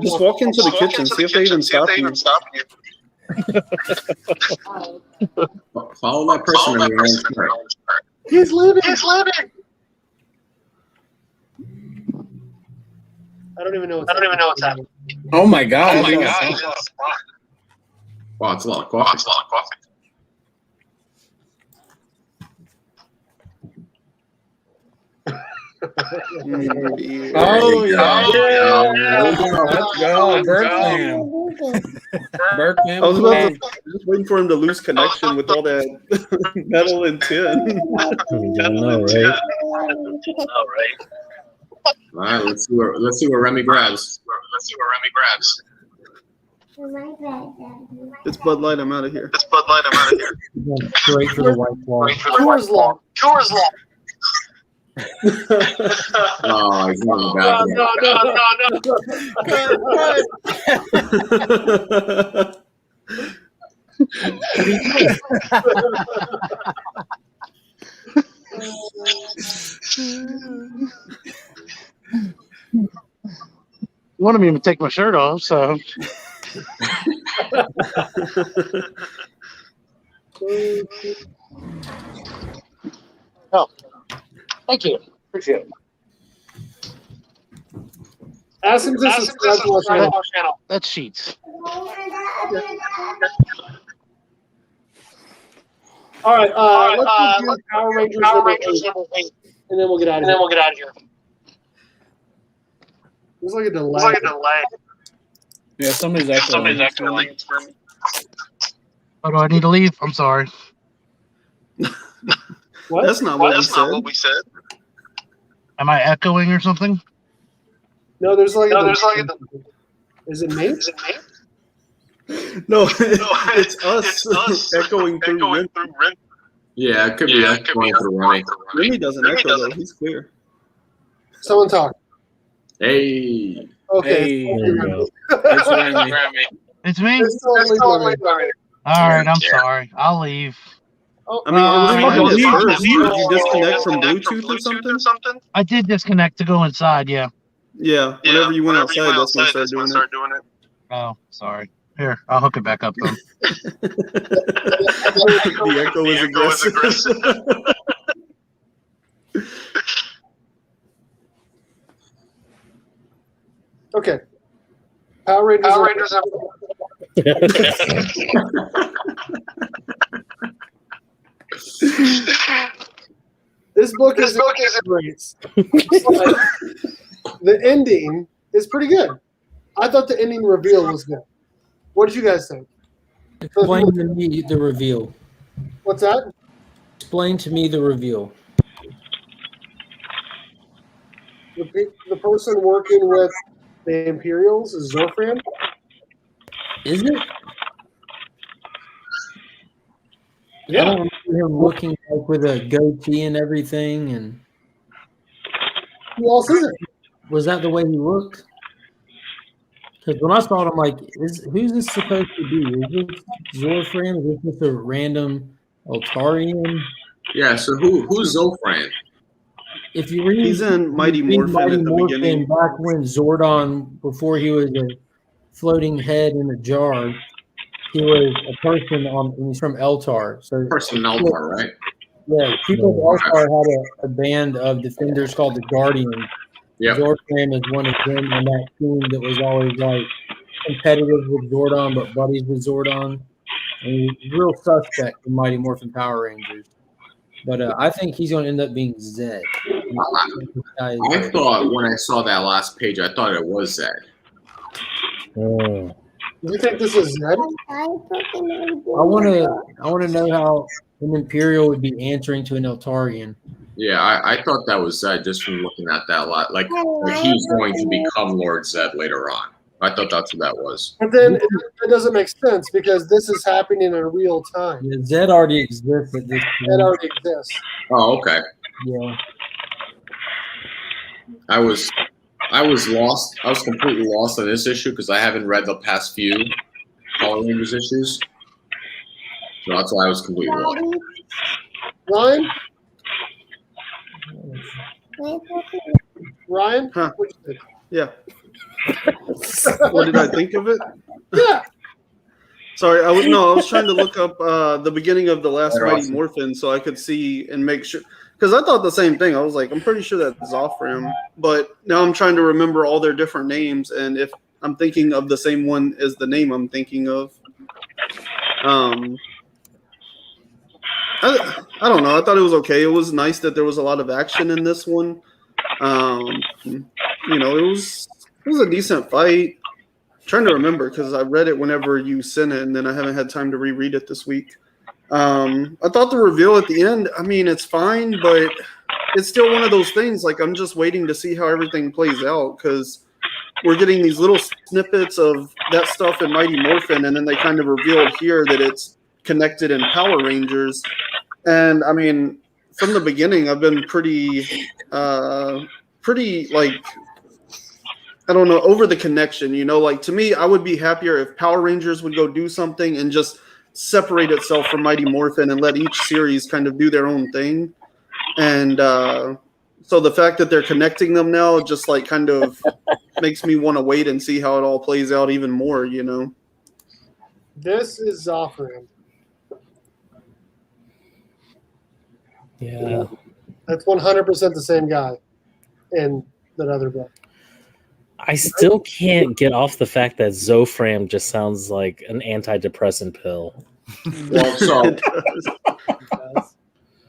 Just walk into the kitchen, see if they even stop you. follow that person in your own car. He's living. I don't even know what's happening. Oh my god. Wow, it's a lot of coffee. Oh yeah. Let's go. Berkham. I was about to, just waiting for him to lose connection with all that metal and tin. I know, right? All right. All right, let's see where Remy grabs. It's Bud Light. I'm out of here. Straight for the white claw. Coors Law. Oh, he's not bad. Wanted me to take my shirt off, so thank you. Appreciate it. Ask him to subscribe to our channel. That's Sheets. All right, let's do Power Rangers number 8, and then we'll get out of here. There's like a delay. Yeah, somebody's echoing. Oh, do I need to leave? I'm sorry. What? That's not what we said. Am I echoing or something? No, there's like a Is it me? No, it's us echoing through Remy. Yeah, it could be going through Remy. Remy doesn't echo though. He's clear. Someone talk. Hey. Okay. Hey. There you go. That's Remy. It's me? It's totally Remy. All right, I'm sorry. I'll leave. Oh, I mean, it was fine you- at first. Did you disconnect from Bluetooth or something? I did disconnect to go inside, yeah. Yeah. Whenever you went outside, that's when I started doing it. Oh, sorry. Here, I'll hook it back up then. The echo is aggressive. Okay. Power Rangers. This book is great. The ending is pretty good. I thought the ending reveal was good. What did you guys think? Explain to me the reveal. What's that? Explain to me the reveal. The person working with the Imperials is Zorfran. Is it? Yeah. I don't remember him looking like with a goatee and everything. And Who else is it? was that the way he looked? Because when I saw it, I'm like, who's this supposed to be? Is this Zorfran? Is this just a random Altarian? Yeah. So who's Zofran? If you read, He's in Mighty Morphin at the beginning. back when Zordon, before he was a floating head in a jar, he was a person he's from Eltar. So Person in Eltar, right? yeah, people of Eltar had a band of defenders called the Guardians. Yeah. Zorfran is one of them on that team that was always like competitive with Zordon, but buddies with Zordon. And he's real suspect in Mighty Morphin Power Rangers. But I think he's going to end up being Zed. I thought when I saw that last page, I thought it was Zed. Do you think this is Zed? I want to know how an Imperial would be answering to an Eltarian. Yeah, I thought that was Zed just from looking at that lot. Like he's going to become Lord Zed later on. I thought that's what that was. But then it doesn't make sense because this is happening in real time. Yeah, Zed already exists at this point. Zed already exists. Oh, okay. Yeah. I was lost. I was completely lost on this issue because I haven't read the past few Power Rangers issues. So that's why I was completely lost. Ryan? Ryan? Huh. What'd you think? Yeah. What did I think of it? Yeah. Sorry, I was trying to look up the beginning of the last They're Mighty awesome. Morphin so I could see and make sure, because I thought the same thing. I was like, I'm pretty sure that's Zofram, but now I'm trying to remember all their different names and if I'm thinking of the same one as the name I'm thinking of. I don't know. I thought it was okay. It was nice that there was a lot of action in this one. It was a decent fight. I'm trying to remember because I read it whenever you sent it, and then I haven't had time to reread it this week. I thought the reveal at the end, I mean, it's fine, but it's still one of those things. Like, I'm just waiting to see how everything plays out because we're getting these little snippets of that stuff in Mighty Morphin, and then they kind of revealed here that it's connected in Power Rangers. And I mean, from the beginning, I've been pretty like, I don't know, over the connection, like to me, I would be happier if Power Rangers would go do something and just separate itself from Mighty Morphin and let each series kind of do their own thing. And so the fact that they're connecting them now just like kind of makes me want to wait and see how it all plays out even more, This is Zofran. Yeah. That's 100% the same guy in that other book. I still can't get off the fact that Zofram just sounds like an antidepressant pill. Well,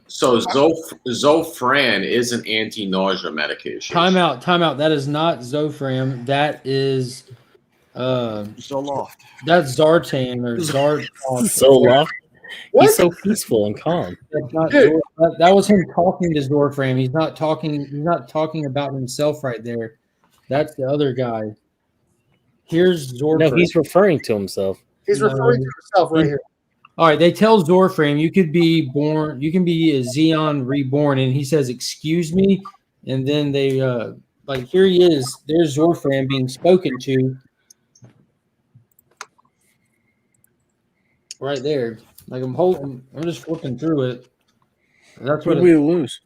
so Zofran is an anti-nausea medication. Time out. That is not Zofram. That is Zoloft. That's Zartan or Zart. Zoloft. He's so peaceful and calm. That's not that was him talking to Zorfram. He's not talking about himself right there. That's the other guy. Here's Zorfram. No, he's referring to himself. He's referring to himself right here. All right, they tell Zorfram you could be born, you can be a Xeon reborn, and he says, "Excuse me," and then they here he is. There's Zorfram being spoken to, right there. Like I'm just flipping through it. That's What what did we lose?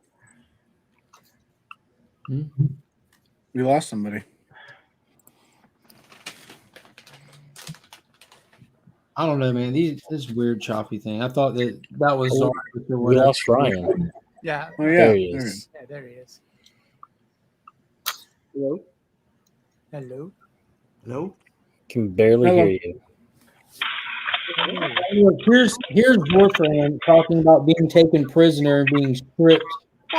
We lost somebody. I don't know, man. This weird choppy thing. I thought that was Oh, we lost Ryan. Yeah. Oh yeah, There he is. Yeah, there he is. Hello? Hello. Hello? Can barely Hello. hear you. Look, here's Morphin talking about being taken prisoner and being stripped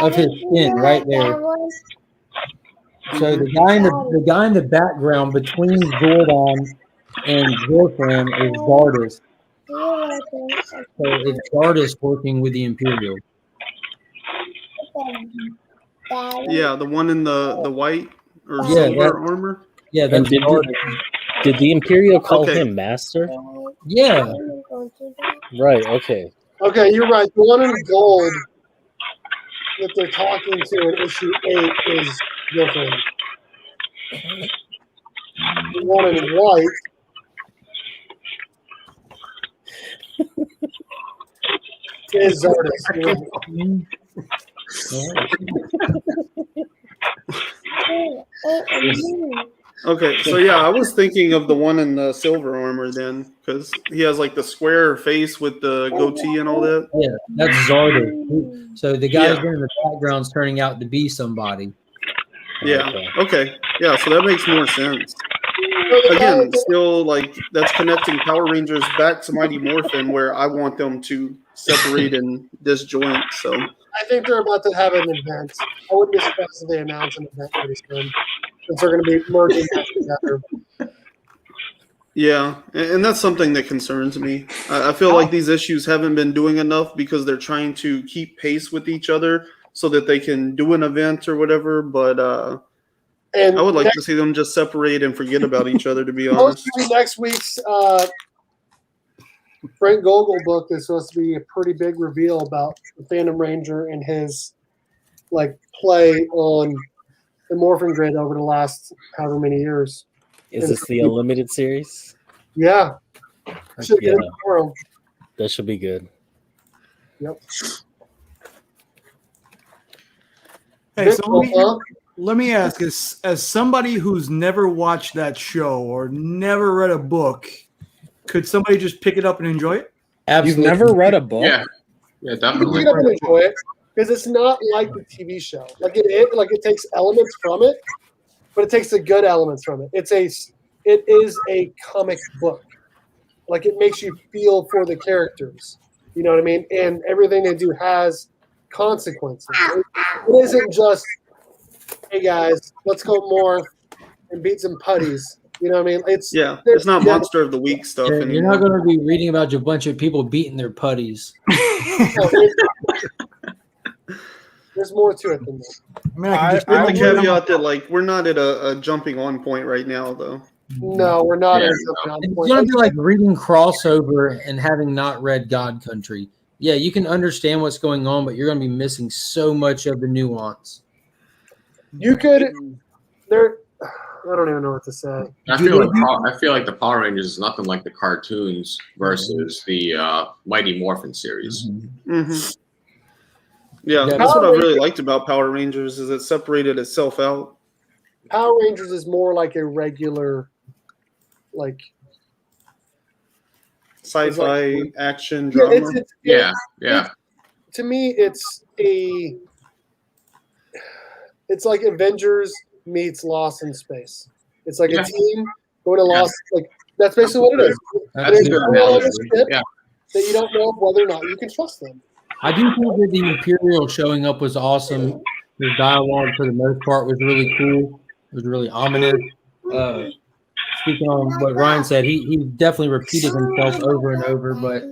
of his skin right there. So the guy in the background between Zordon and Morphin is Zardes. So it's Zardes working with the Imperial. Yeah, the one in the white or Yeah, silver armor. Yeah, And that's did Zardes. did the Imperial call Okay. him Master? Yeah. Right. Okay. Okay, you're right. The one in gold that they're talking to in issue 8 is different. The one in white is Zardes. You're right. Okay, so yeah, I was thinking of the one in the silver armor then, because he has like the square face with the goatee and all that. Yeah, that's Zardes. So the guy Yeah. who's in the background's turning out to be somebody. Yeah. Okay. Yeah. So that makes more sense. Again, still like that's connecting Power Rangers back to Mighty Morphin, where I want them to separate and disjoint. So I think they're about to have an event. I wouldn't be surprised if they announce an event pretty soon, since they're going to be merging back together. yeah, and that's something that concerns me. I feel like these issues haven't been doing enough because they're trying to keep pace with each other so that they can do an event or whatever. But And I would like to see them just separate and forget about each other, to be honest. Next week's Frank Gogol book is supposed to be a pretty big reveal about the Phantom Ranger and his like play on the Morphin grid over the last however many years. Is this the Unlimited series? Yeah. Should get Yeah. it tomorrow. That should be good. Yep. Hey, so let me ask, as somebody who's never watched that show or never read a book, could somebody just pick it up and enjoy it? Absolutely. You've never read a book? Yeah, You definitely. can pick it up and enjoy it because it's not like the TV show. Like it takes elements from it, but it takes the good elements from it. It is a comic book. Like it makes you feel for the characters. You know what I mean? And everything they do has consequences. It isn't just, hey guys, let's go morph and beat some putties. You know what I mean? It's not Monster of the Week stuff You're anymore. not going to be reading about a bunch of people beating their putties. There's more to it than that. I mean, I With the caveat that like we're not at a jumping on point right now, though. No, we're not. It's going to be like reading crossover and having not read God Country. Yeah, you can understand what's going on, but you're going to be missing so much of the nuance. You could. I don't even know what to say. I feel like the Power Rangers is nothing like the cartoons versus the Mighty Morphin series. Mm-hmm. Yeah, that's what I really liked about Power Rangers is it separated itself out. Power Rangers is more like a regular, like sci-fi action drama. Yeah. To me, it's like Avengers meets Lost in Space. It's like a team going to Lost. Like that's basically what it is. That's a good analogy. That you don't know whether or not you can trust them. I do think that the Imperial showing up was awesome. The dialogue, for the most part, was really cool. It was really ominous. Speaking on what Ryan said, he definitely repeated himself over and over, but it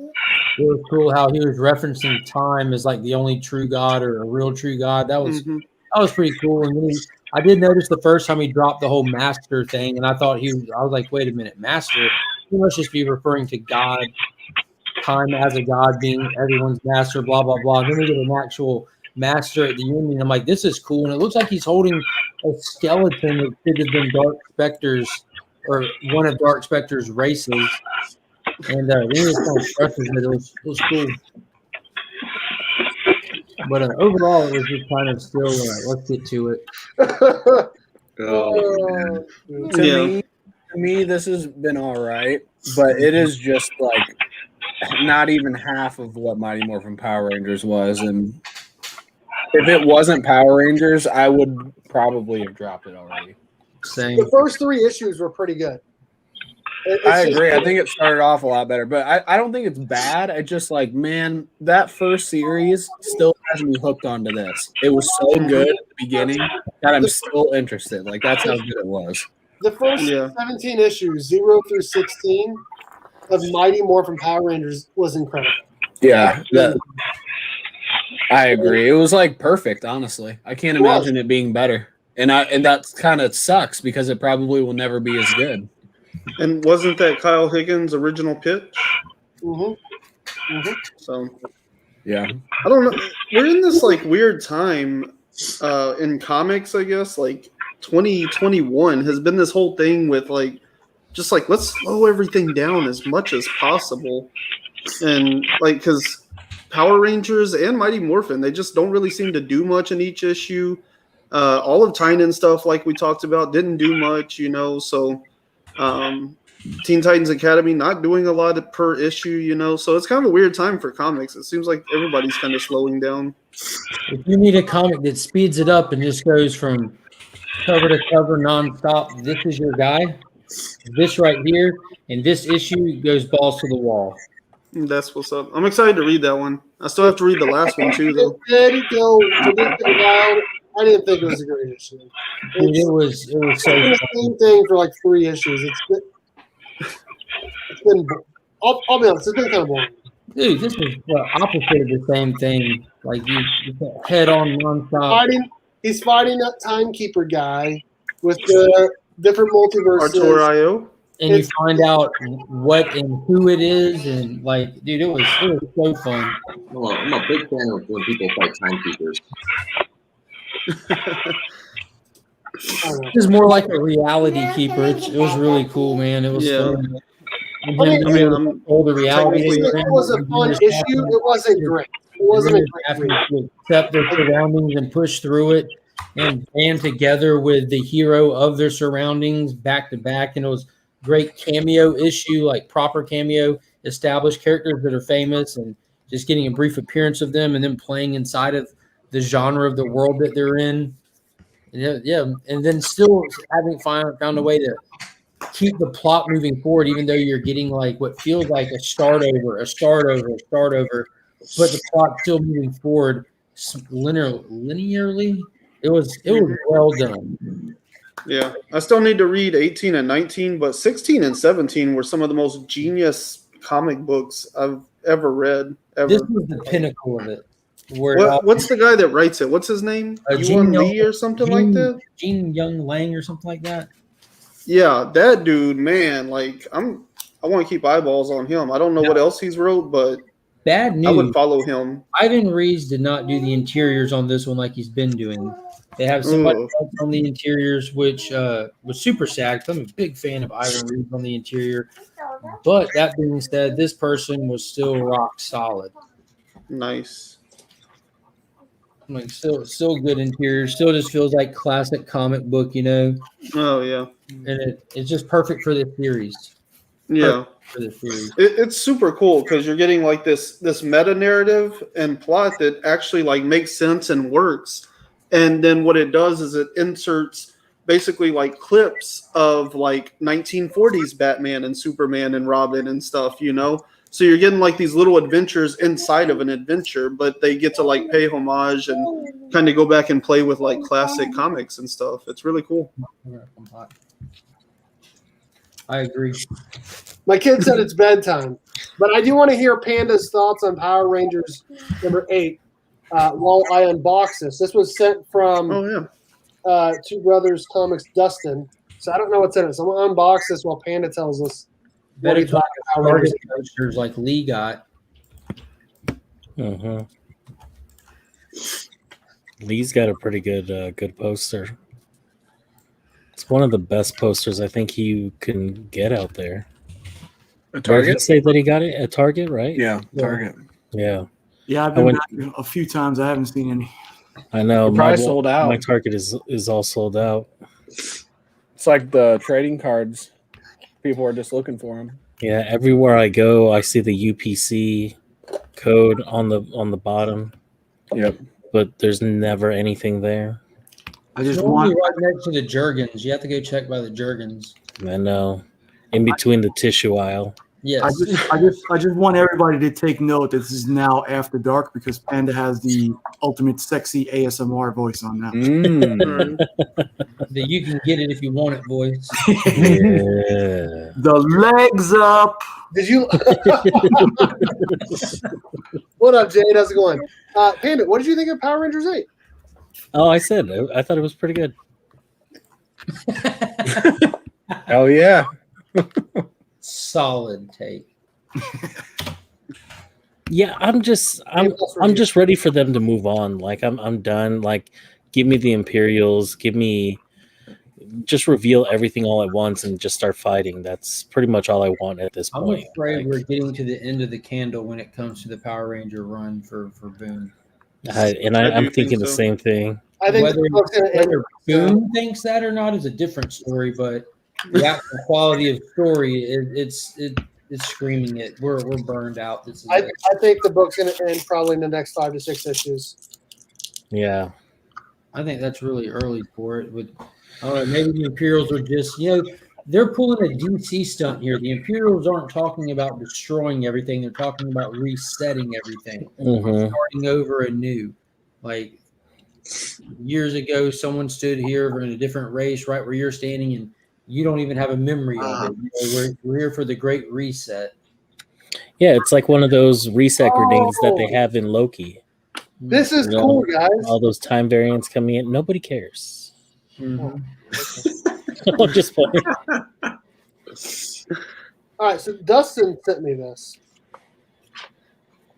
was cool how he was referencing time as like the only true God or a real true God. That was pretty cool. And then I did notice the first time he dropped the whole master thing, and I thought I was like, wait a minute, master? He must just be referring to God. Time as a god being everyone's master, blah blah blah. Then we get an actual master at the Union. I'm like, this is cool, and it looks like he's holding a skeleton that could have been Dark Spectre's or one of Dark Spectre's races. And then he just kind of stresses it. It was cool. But overall, it was just kind of still. Let's get to it. To me, this has been all right, but it is just like not even half of what Mighty Morphin Power Rangers was, and if it wasn't Power Rangers, I would probably have dropped it already. Same. The first 3 issues were pretty good. I agree. I think it started off a lot better, but I don't think it's bad. I just like, man, that first series still has me hooked onto this. It was so good at the beginning that I'm still interested. Like, that's how good it was. The first 17 issues, 0 through 16, of Mighty Morphin Power Rangers was incredible. Yeah, I agree. It was like perfect, honestly. I can't imagine it being better. And that kind of sucks because it probably will never be as good. And wasn't that Kyle Higgins' original pitch? So, yeah, I don't know. We're in this like weird time in comics, I guess. Like 2021 has been this whole thing with like, just like let's slow everything down as much as possible, and like because Power Rangers and Mighty Morphin, they just don't really seem to do much in each issue. All of Tynan stuff, like we talked about, didn't do much, you know. So. Teen Titans Academy not doing a lot per issue, you know, so it's kind of a weird time for comics. It seems like everybody's kind of slowing down. If you need a comic that speeds it up and just goes from cover to cover nonstop, this is your guy. This right here, and this issue goes balls to the wall. That's what's up. I'm excited to read that one. I still have to read the last one too, though. I didn't think it was a great issue. It was so the same thing for like 3 issues. It's been I'll be honest, it's been kind of boring. Dude, this is the opposite of the same thing. Like you head on nonstop. He's fighting that timekeeper guy with the different multiverses. Arturo. And you find out what and who it is, and like, dude, it was so fun. Well, I'm a big fan of when people fight timekeepers. It was more like a reality keeper. It was really cool, man. It was fun. I mean, all the reality. It was a fun issue. It wasn't great. It wasn't a great to accept their surroundings and push through it and band together with the hero of their surroundings back to back. And it was great cameo issue, like proper cameo, established characters that are famous and just getting a brief appearance of them and then playing inside of the genre of the world that they're in. Yeah. And then still having found a way to keep the plot moving forward, even though you're getting like what feels like a start over, but the plot still moving forward linearly. It was well done. Yeah, I still need to read 18 and 19, but 16 and 17 were some of the most genius comic books I've ever read. This was the pinnacle of it. What's the guy that writes it? What's his name? Yuan Lee or something like that? Gene Young Lang or something like that. Yeah, that dude, man. Like I want to keep eyeballs on him. I don't know what else he's wrote, but bad news. I would follow him. Ivan Reis did not do the interiors on this one like he's been doing. They have somebody else on the interiors, which was super sad. I'm a big fan of Ivan Reis on the interior. But that being said, this person was still rock solid. Nice. Like still good interior. Still just feels like classic comic book, you know. Oh yeah. And it's just perfect for this series. Yeah. For this series. It's super cool because you're getting like this meta narrative and plot that actually like makes sense and works. And then what it does is it inserts basically like clips of like 1940s Batman and Superman and Robin and stuff, you know? So you're getting like these little adventures inside of an adventure, but they get to like pay homage and kind of go back and play with like classic comics and stuff. It's really cool. I agree. My kid said it's bedtime, but I do want to hear Panda's thoughts on Power Rangers number 8 while I unbox this. This was sent from Two Brothers Comics Dustin, so I don't know what's in it. So I'm going to unbox this while Panda tells us what he thought of Power Rangers. Posters like Lee got. Lee's got a pretty good poster. It's one of the best posters I think you can get out there. A Target? Did you say that he got it at Target, right? Yeah, Target. Yeah. Yeah, I've been back a few times. I haven't seen any. I know. Probably sold out. My Target is all sold out. It's like the trading cards. People are just looking for them. Yeah, everywhere I go, I see the UPC code on the bottom. Yep. But there's never anything there. I just Normally want. right next to the Jergens. You have to go check by the Jergens. I know. In between the tissue aisle. Yes. I just want everybody to take note that this is now after dark because Panda has the ultimate sexy ASMR voice on now. That you can get it if you want it, voice. Yeah. The legs up. Did you? What up, Jade? How's it going? Panda, what did you think of Power Rangers 8? Oh, I thought it was pretty good. Oh yeah. Solid take. Yeah, I'm just ready for them to move on. Like I'm done. Like, give me the Imperials, just reveal everything all at once and just start fighting. That's pretty much all I want at this I'm point. afraid we're getting to the end of the candle when it comes to the Power Ranger run for Boone. I'm thinking the same thing. I think whether Boone thinks that or not is a different story, but the actual quality of story it's screaming it. We're burned out. This is I think the book's going to end probably in the next 5 to 6 issues. Yeah, I think that's really early for it. With maybe the Imperials are just they're pulling a DC stunt here. The Imperials aren't talking about destroying everything; they're talking about resetting everything, starting over anew. Like years ago, someone stood here in a different race, right where you're standing, and you don't even have a memory of it. We're here for the Great Reset. Yeah, it's like one of those reset grenades that they have in Loki. This is cool, guys. All those time variants coming in, nobody cares. Mm-hmm. I'm just playing. All right, so Dustin sent me this.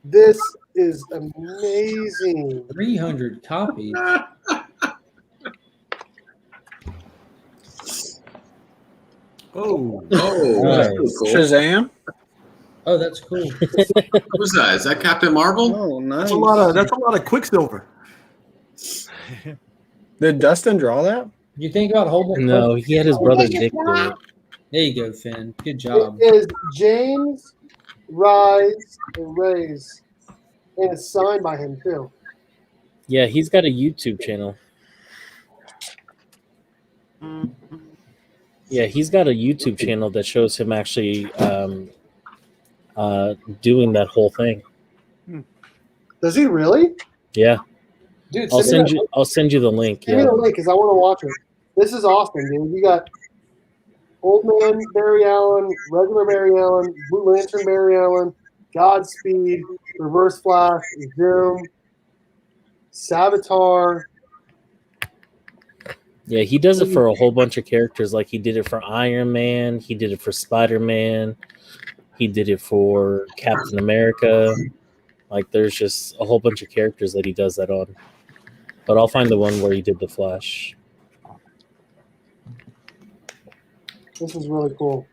This is amazing. 300 copies. Oh, that's pretty cool. Shazam. Oh, that's cool. Who's that? Is that Captain Marvel? Oh, nice. that's a lot of Quicksilver. Did Dustin draw that? You think about holding? No, he had his brother Dick do it. There you go, Finn. Good job. It is James Rise and Rays, and it's signed by him too. Yeah, he's got a YouTube channel. Yeah, he's got a YouTube channel that shows him actually doing that whole thing. Does he really? Yeah. Dude, I'll send you the link. Send me the link because I want to watch it. This is awesome, dude. You got Old Man Barry Allen, regular Barry Allen, Blue Lantern Barry Allen, Godspeed, Reverse Flash, Zoom, Savitar. Yeah, he does it for a whole bunch of characters. Like he did it for Iron Man, he did it for Spider-Man, he did it for Captain America. Like there's just a whole bunch of characters that he does that on. But I'll find the one where he did the Flash. This is really cool.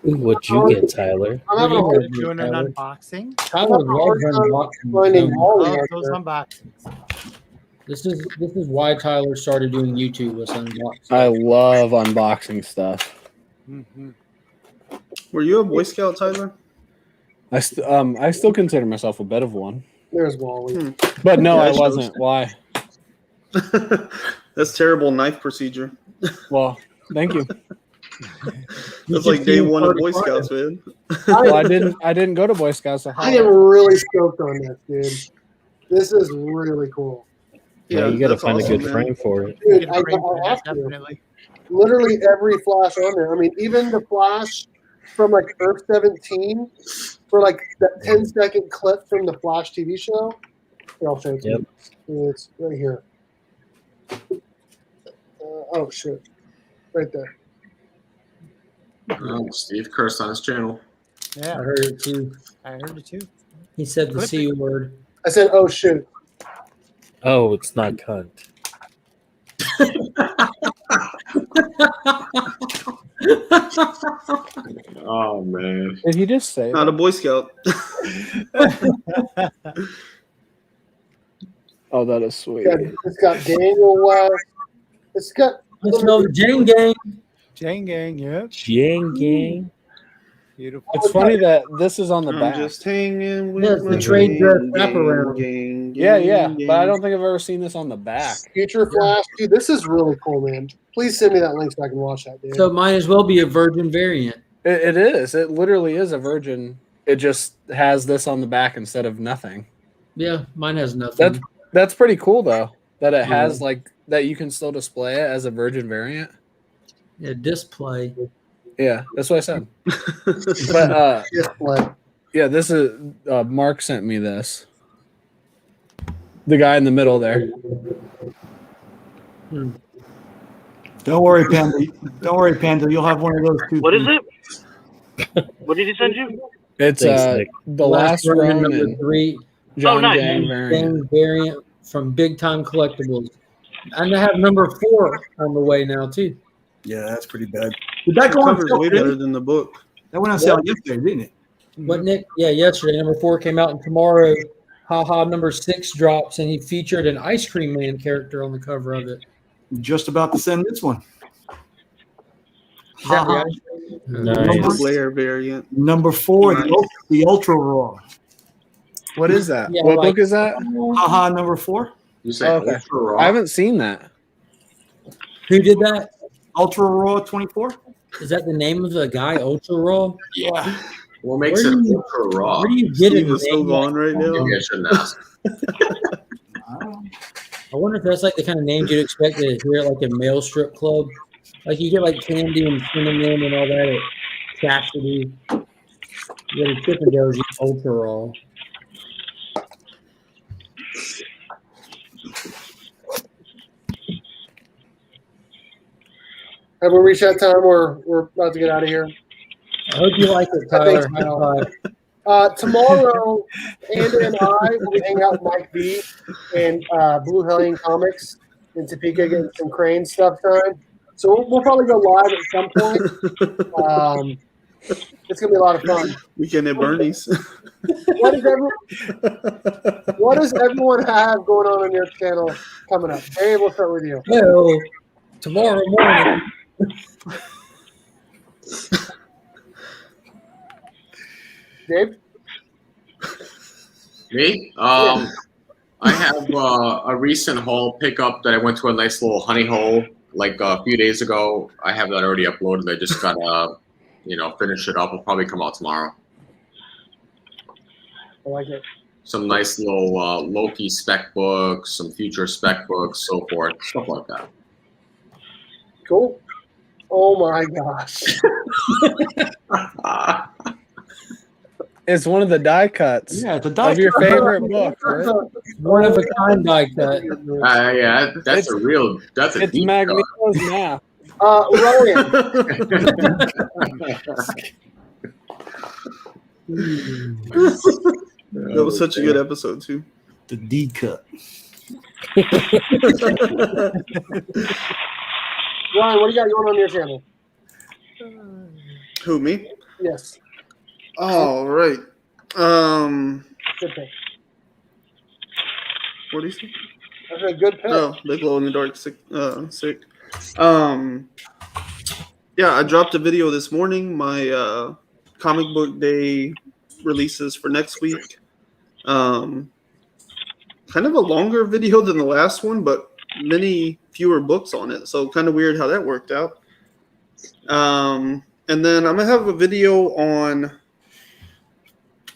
Ooh, what'd you get, Tyler? I'm having a hard Doing an unboxing. Tyler loves unboxing. finding all Love of those it. unboxings. This is why Tyler started doing YouTube with unboxing. I love unboxing stuff. Mm-hmm. Were you a Boy Scout, Tyler? I still consider myself a bit of one, There's Wally. but no, Yeah, I it shows. wasn't. Why? That's terrible knife procedure. Well, thank you. That's like day one of Boy Scouts, man. Well, I didn't go to Boy Scouts. So I am really stoked on this, dude. This is really cool. Yeah, you got to that's find a awesome, good man. frame for it. Dude, I have to. Definitely. Literally every Flash on there. I mean, even the Flash from like Earth 17 for like that 10-second clip from the Flash TV show. Here, I'll show it to you. It's right here. Oh, shit. Right there. Oh, Steve cursed on his channel. I Yeah, heard it too. I heard it too. He said the C word. I said, oh, shoot. Oh, it's not cunt. Oh man. Did he just say? Not a Boy Scout. Oh, that is sweet. It's got Daniel West. It's got. Let's know the Jane Gang. Jane Gang, yeah. Jane Gang. Beautiful. It's funny that this is on the I'm back. just hanging with Yeah, it's the my trade dress gang, wraparound. gang, Yeah. Game. But I don't think I've ever seen this on the back. Future Flash, dude, this is really cool, man. Please send me that link so I can watch that, dude. So it might as well be a Virgin variant. It is. It literally is a Virgin. It just has this on the back instead of nothing. Yeah, mine has nothing. That's pretty cool though. That it has like that you can still display it as a Virgin variant. Yeah, display. Yeah, that's what I said. But Display. yeah, this is Mark sent me this. The guy in the middle there. Don't worry, Panda. Don't worry, Panda. You'll have one of those too. What is it? What did he send you? It's Thanks, Nick. the last Ronin Ronin number 3 John nice. Gang variant. variant from Big Time Collectibles. And I have number 4 on the way now too. Yeah, that's pretty bad. Did that The go on cover's sale? way better than the book. That went on sale yesterday, didn't it? What, Nick? Yeah, yesterday number 4 came out, and tomorrow, number 6 drops, and he featured an Ice Cream Man character on the cover of it. Just about to send this one. Is that Ha-ha. right? Nice. The Blair variant. Number 4, the Ultra Raw. What is that? Yeah, What like- book is that? Haha, number 4. You say Okay. Ultra Raw? I haven't seen that. Who did that? Ultra Raw 24. Is that the name of the guy, Ultra Raw? Yeah. What makes Where it do you- Ultra Raw? Where do you get Steve it? is so gone right now. Maybe I shouldn't ask. I wonder if that's like the kind of names you'd expect to hear at like a male strip club. Like you get like Candy and Cinnamon and all that at Chastity. You go to Chippendales, Ultra Raw. Have we reached that time where we're about to get out of here? I hope you like it, I think Tyler. Tomorrow, Panda and I will hang out with Mike V and Blue Hellion Comics in Topeka getting some Crane stuff done. So we'll probably go live at some point. It's gonna be a lot of fun. Weekend at Bernie's. What does everyone have going on your channel coming up? Dave, we'll start with you. Well, tomorrow morning. Dave? Me? I have a recent haul pickup that I went to a nice little honey hole like a few days ago. I have that already uploaded. I just gotta, finish it up. It'll probably come out tomorrow. I like it. Some nice little Loki spec books, some future spec books, so forth, stuff like that. Cool. Oh my gosh. It's one of the die cuts Yeah, it's a die of your cut. favorite book, right? One of a kind die cut. Yeah, that's a It's deep Magneto's math. Ryan. That was such a good episode too. The D cut. Ryan, what do you got going on your channel? Who, me? Yes. All right. Good pick. What do you say? That's a good pick. Oh, the glow in the dark sick. Yeah, I dropped a video this morning. My comic book day releases for next week. Kind of a longer video than the last one, but many fewer books on it. So kind of weird how that worked out. And then I'm gonna have a video on.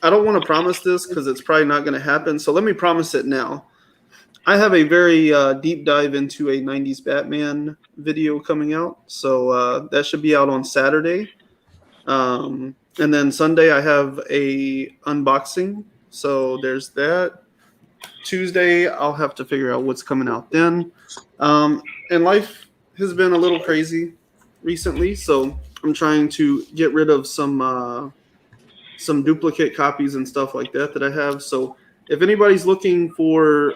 I don't want to promise this because it's probably not going to happen. So let me promise it now. I have a very deep dive into a 90s Batman video coming out. So that should be out on Saturday. And then Sunday I have a unboxing. So there's that. Tuesday I'll have to figure out what's coming out then. And life has been a little crazy recently. So I'm trying to get rid of some duplicate copies and stuff like that I have. So if anybody's looking for,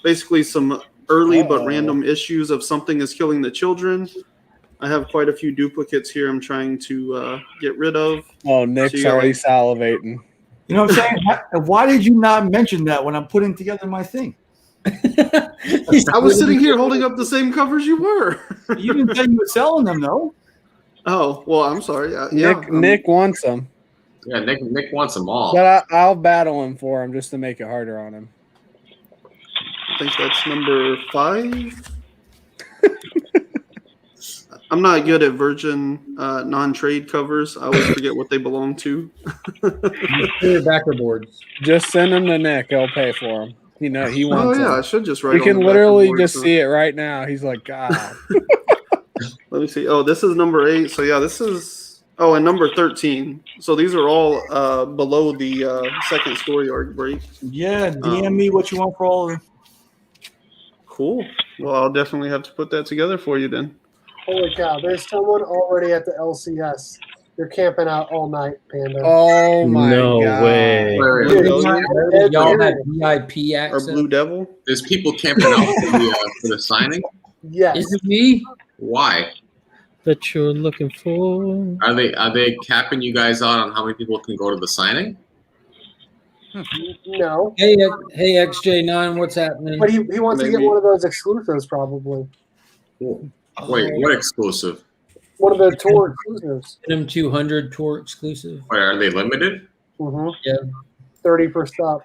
basically some early but random issues of Something is Killing the Children, I have quite a few duplicates here I'm trying to get rid of. Oh, Nick's So, already salivating. You know what I'm saying? Why did you not mention that when I'm putting together my thing? I was sitting here holding up the same covers you were. You didn't say you were selling them, though. Oh, well, I'm sorry. Yeah, Nick wants them. Yeah, Nick wants them all. But I'll battle him for him just to make it harder on him. I think that's number 5. I'm not good at Virgin non-trade covers. I always forget what they belong to. Clear backer boards. Just send him to Nick. He'll pay for him. You know, he Oh wants yeah, I them. should just write. We on can the back literally of the board, just so- see it right now. He's like, God. Let me see. Oh, this is number 8. So yeah, this is. Oh, and number 13. So these are all below the second story arc break. Yeah, DM me what you want for all of them. Cool. Well, I'll definitely have to put that together for you then. Holy cow! There's someone already at the LCS. They're camping out all night, Panda. Oh my No God. way. Blue Devil Y'all have VIP or access. Blue Devil? There's people camping out for the signing. Yes. Is it me? Why? That you're looking for. Are they capping you guys out on how many people can go to the signing? No. Hey, XJ9, what's happening? But he wants to get Maybe. one of those exclusives, probably. Wait, what exclusive? One of the tour exclusives. M200 tour exclusive. Wait, are they limited? Mm-hmm. Yeah. 30 per stop.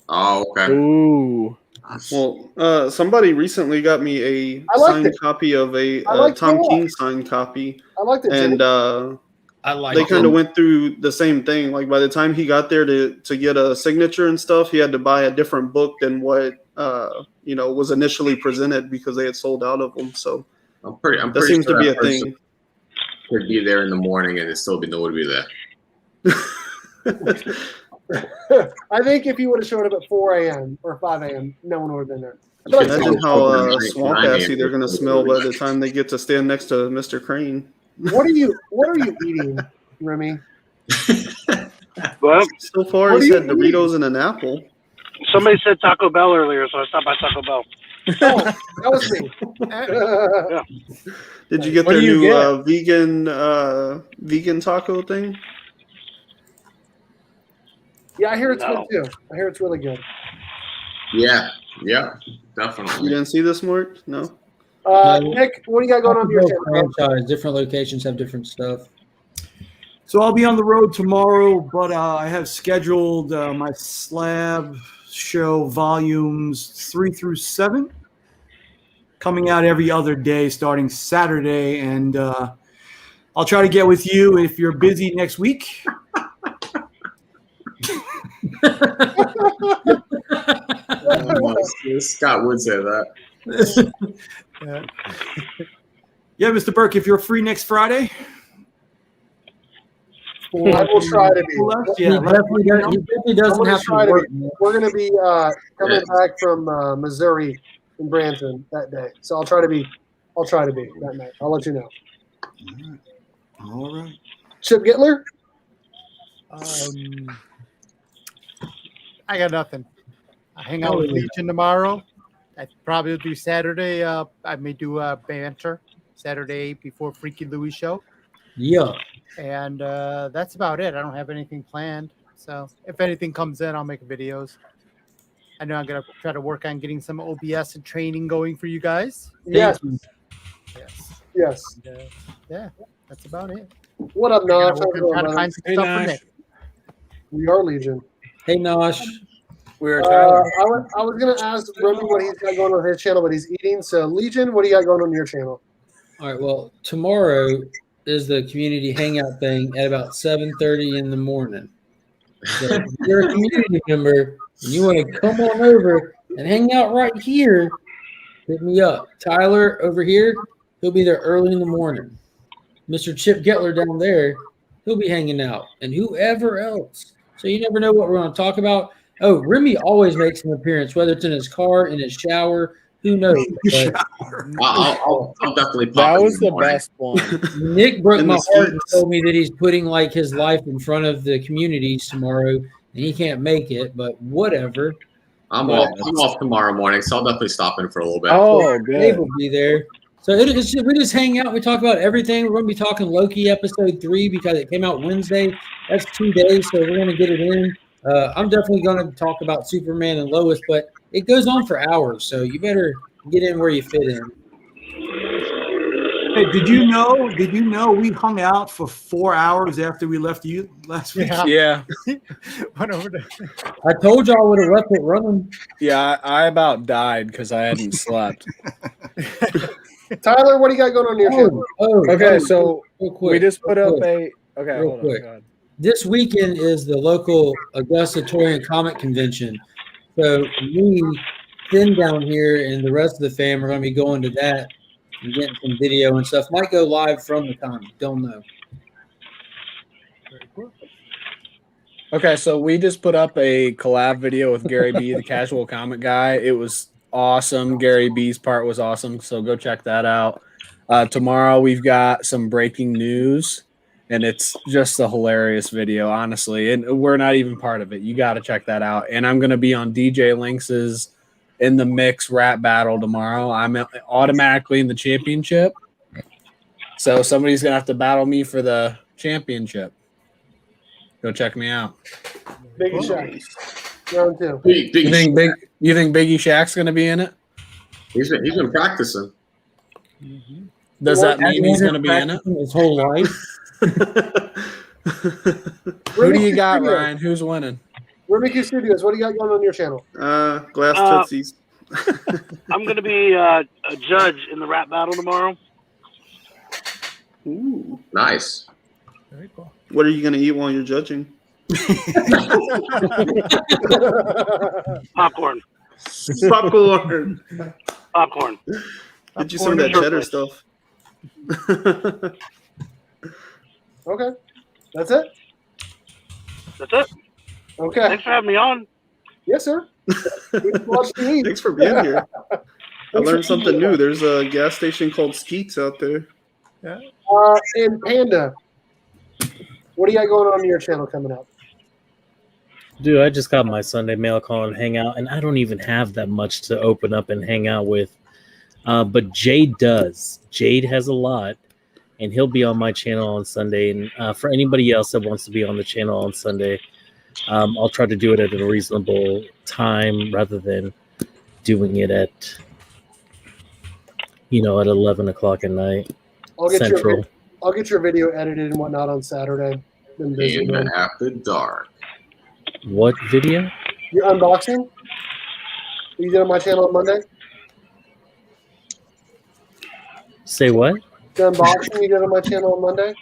Oh, okay. Ooh. Well, somebody recently got me a I liked signed it. copy of a I liked Tom it a lot. King signed copy, I liked it, and Jimmy. I like they it. kind of went through the same thing. Like by the time he got there to get a signature and stuff, he had to buy a different book than what was initially presented because they had sold out of them. So I'm pretty that seems sure to be that a person thing. could be there in the morning and it still be nobody be there. I think if he would have showed up at 4 a.m. or 5 a.m., no one would have been there. I feel like Imagine someone- how swamp assy they're gonna smell by the time they get to stand next to Mr. Crane. What are you eating, Remy? Well, So far, What he's do had you mean? Doritos and an apple. somebody said Taco Bell earlier, so I stopped by Taco Bell. Oh, that was me. Did you get What their do you new get? vegan taco thing? Yeah, I hear it's No. good too. I hear it's really good. Yeah, You definitely. didn't see this, Mark? No. Nick, what do you got going on in your channel? franchise. Different locations have different stuff. So I'll be on the road tomorrow, but I have scheduled my slab show volumes 3 through 7 coming out every other day starting Saturday, and I'll try to get with you if you're busy next week. Scott would say that. Yeah, Mr. Burke, if you're free next Friday. I will try to be. He definitely doesn't have to work. We're going to be coming back from Missouri in Branson that day, so I'll try to be that night. I'll let you know. All right. Chip Gittler? I got nothing. I hang out with Legion tomorrow. I probably do Saturday. I may do a banter Saturday before Freaky Louie show. Yeah. And that's about it. I don't have anything planned. So if anything comes in, I'll make videos. I know I'm going to try to work on getting some OBS and training going for you guys. Yes. Yes. Yes. And, yeah, that's about it. What up, Nosh? Trying to find some stuff for Nick. We are Legion. Hey, Nosh. We're I was going to ask Remy what he's got going on his channel, but he's eating. So, Legion, what do you got going on your channel? All right. Well, tomorrow is the community hangout thing at about 7:30 in the morning. So if you're a community member and you want to come on over and hang out right here, hit me up. Tyler over here, he'll be there early in the morning. Mr. Chip Gittler down there, he'll be hanging out, and whoever else. So you never know what we're going to talk about. Oh, Remy always makes an appearance, whether it's in his car, in his shower, who knows. But I'll definitely pop That in was the morning. best one. Nick broke In my the heart and streets. told me that he's putting like his life in front of the communities tomorrow, and he can't make it. But whatever. I'm off tomorrow morning, so I'll definitely stop in for a little bit. Oh, Dave good. will be there. So we just hang out. We talk about everything. We're going to be talking Loki episode 3 because it came out Wednesday. That's 2 days, so we're going to get it in. I'm definitely going to talk about Superman and Lois, but it goes on for hours, so you better get in where you fit in. Hey, did you know? Did you know we hung out for 4 hours after we left you last week? Yeah. Went over to I told y'all I would have left it running. Yeah, I about died because I hadn't slept. Tyler, what do you got going on your channel? Okay, so real quick, we just put real up quick. okay, Real hold quick. on. Go ahead. This weekend is the local Augusta Toy and Comic Convention. So me, Finn down here, and the rest of the fam are going to be going to that and getting some video and stuff. Might go live from the con. Don't know. Okay, so we just put up a collab video with Gary B, the casual comic guy. It was awesome. Gary B's part was awesome, so go check that out. Tomorrow we've got some breaking news, and it's just a hilarious video, honestly. And we're not even part of it. You got to check that out. And I'm going to be on DJ Lynx's In the Mix rap battle tomorrow. I'm automatically in the championship, so somebody's going to have to battle me for the championship. Go check me out. Biggie Shack. Round two. Big You think Biggie Shaq's going to be in it? He's been practicing. Does that mean he's going to be in it? His whole life. Who do you got, Ryan? Who's winning? Rumikey Studios, what do you got going on your channel? Glass Tootsies. I'm going to be a judge in the rap battle tomorrow. Ooh. Nice. Very cool. What are you going to eat while you're judging? Popcorn. Popcorn. Popcorn. Get you some of that cheddar stuff. Okay. That's it? That's it. Okay. Thanks for having me on. Yes, sir. Thanks for being here. I learned something new. There's a gas station called Skeets out there. Yeah. And Panda, what do you got going on your channel coming up? Dude, I just got my Sunday mail call and hangout, and I don't even have that much to open up and hang out with. But Jade does. Jade has a lot, and he'll be on my channel on Sunday. And for anybody else that wants to be on the channel on Sunday, I'll try to do it at a reasonable time rather than doing it at 11 o'clock at night. Central. I'll get your video edited and whatnot on Saturday. After dark. What video? Your unboxing? You did on my channel on Monday? Say what? The unboxing you did on my channel on Monday?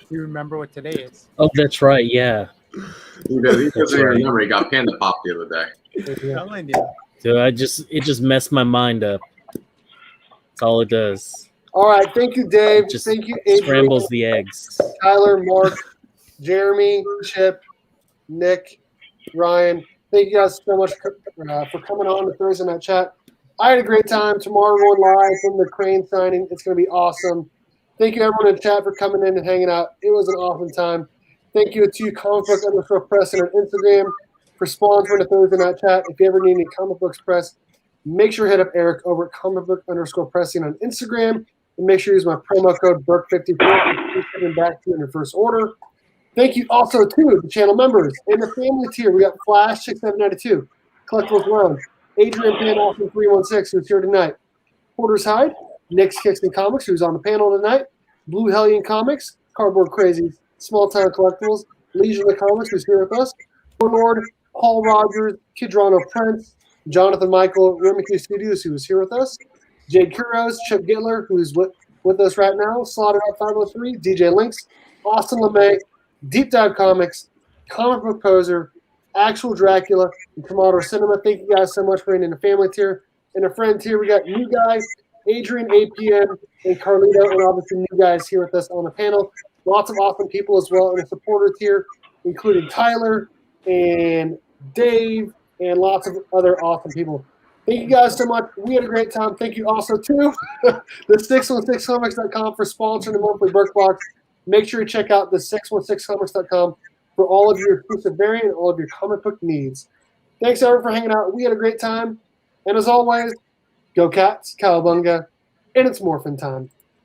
You remember what today is? Oh, that's right. Yeah. He doesn't remember. He got Panda Pop the other day. Telling you. Dude, it just messed my mind up. That's all it does. All right. Thank you, Dave. Just thank you, Adrian, scrambles the eggs. Tyler, Mark, Jeremy, Chip, Nick, Ryan. Thank you guys so much for coming on the Thursday Night Chat. I had a great time. Tomorrow we're going live from the Crane signing. It's going to be awesome. Thank you, everyone in the chat, for coming in and hanging out. It was an awesome time. Thank you to comicbook_pressing on Instagram for sponsoring the Thursday Night Chat. If you ever need any comic books press, make sure to hit up Eric over at comicbook_pressing on Instagram. And make sure you use my promo code BURK54 to back to you in your first order. Thank you also to the channel members. In the family tier, we got Flash 6792, Collectibles Lounge, Adrian Pan Austin 316, who's here tonight. Porter's Hide, Nick's Kicks and Comics, who's on the panel tonight. Blue Hellion Comics, Cardboard Crazies, Small Town Collectibles, Legion of the Comics, who's here with us. Warlord, Paul Rogers, Kidrano Prince, Jonathan Michael, Rumikey Studios, who is here with us. Jade Kuros, Chip Gittler, who's with us right now. Slaughter Up 503, DJ Lynx, Austin LeMay, Deep Dive Comics, Comic Book Poser, Actual Dracula, and Tomato Cinema. Thank you guys so much for being in the family tier. In the friend tier, we got new guys, Adrian, APN, and Carlito, and obviously new guys here with us on the panel. Lots of awesome people as well in the supporter tier, including Tyler and Dave and lots of other awesome people. Thank you guys so much. We had a great time. Thank you also to the 616comics.com for sponsoring the monthly Burke Box. Make sure you check out the 616comics.com for all of your exclusive variant and all of your comic book needs. Thanks, everyone, for hanging out. We had a great time. And as always, go Cats, Cowabunga, and it's Morphin time.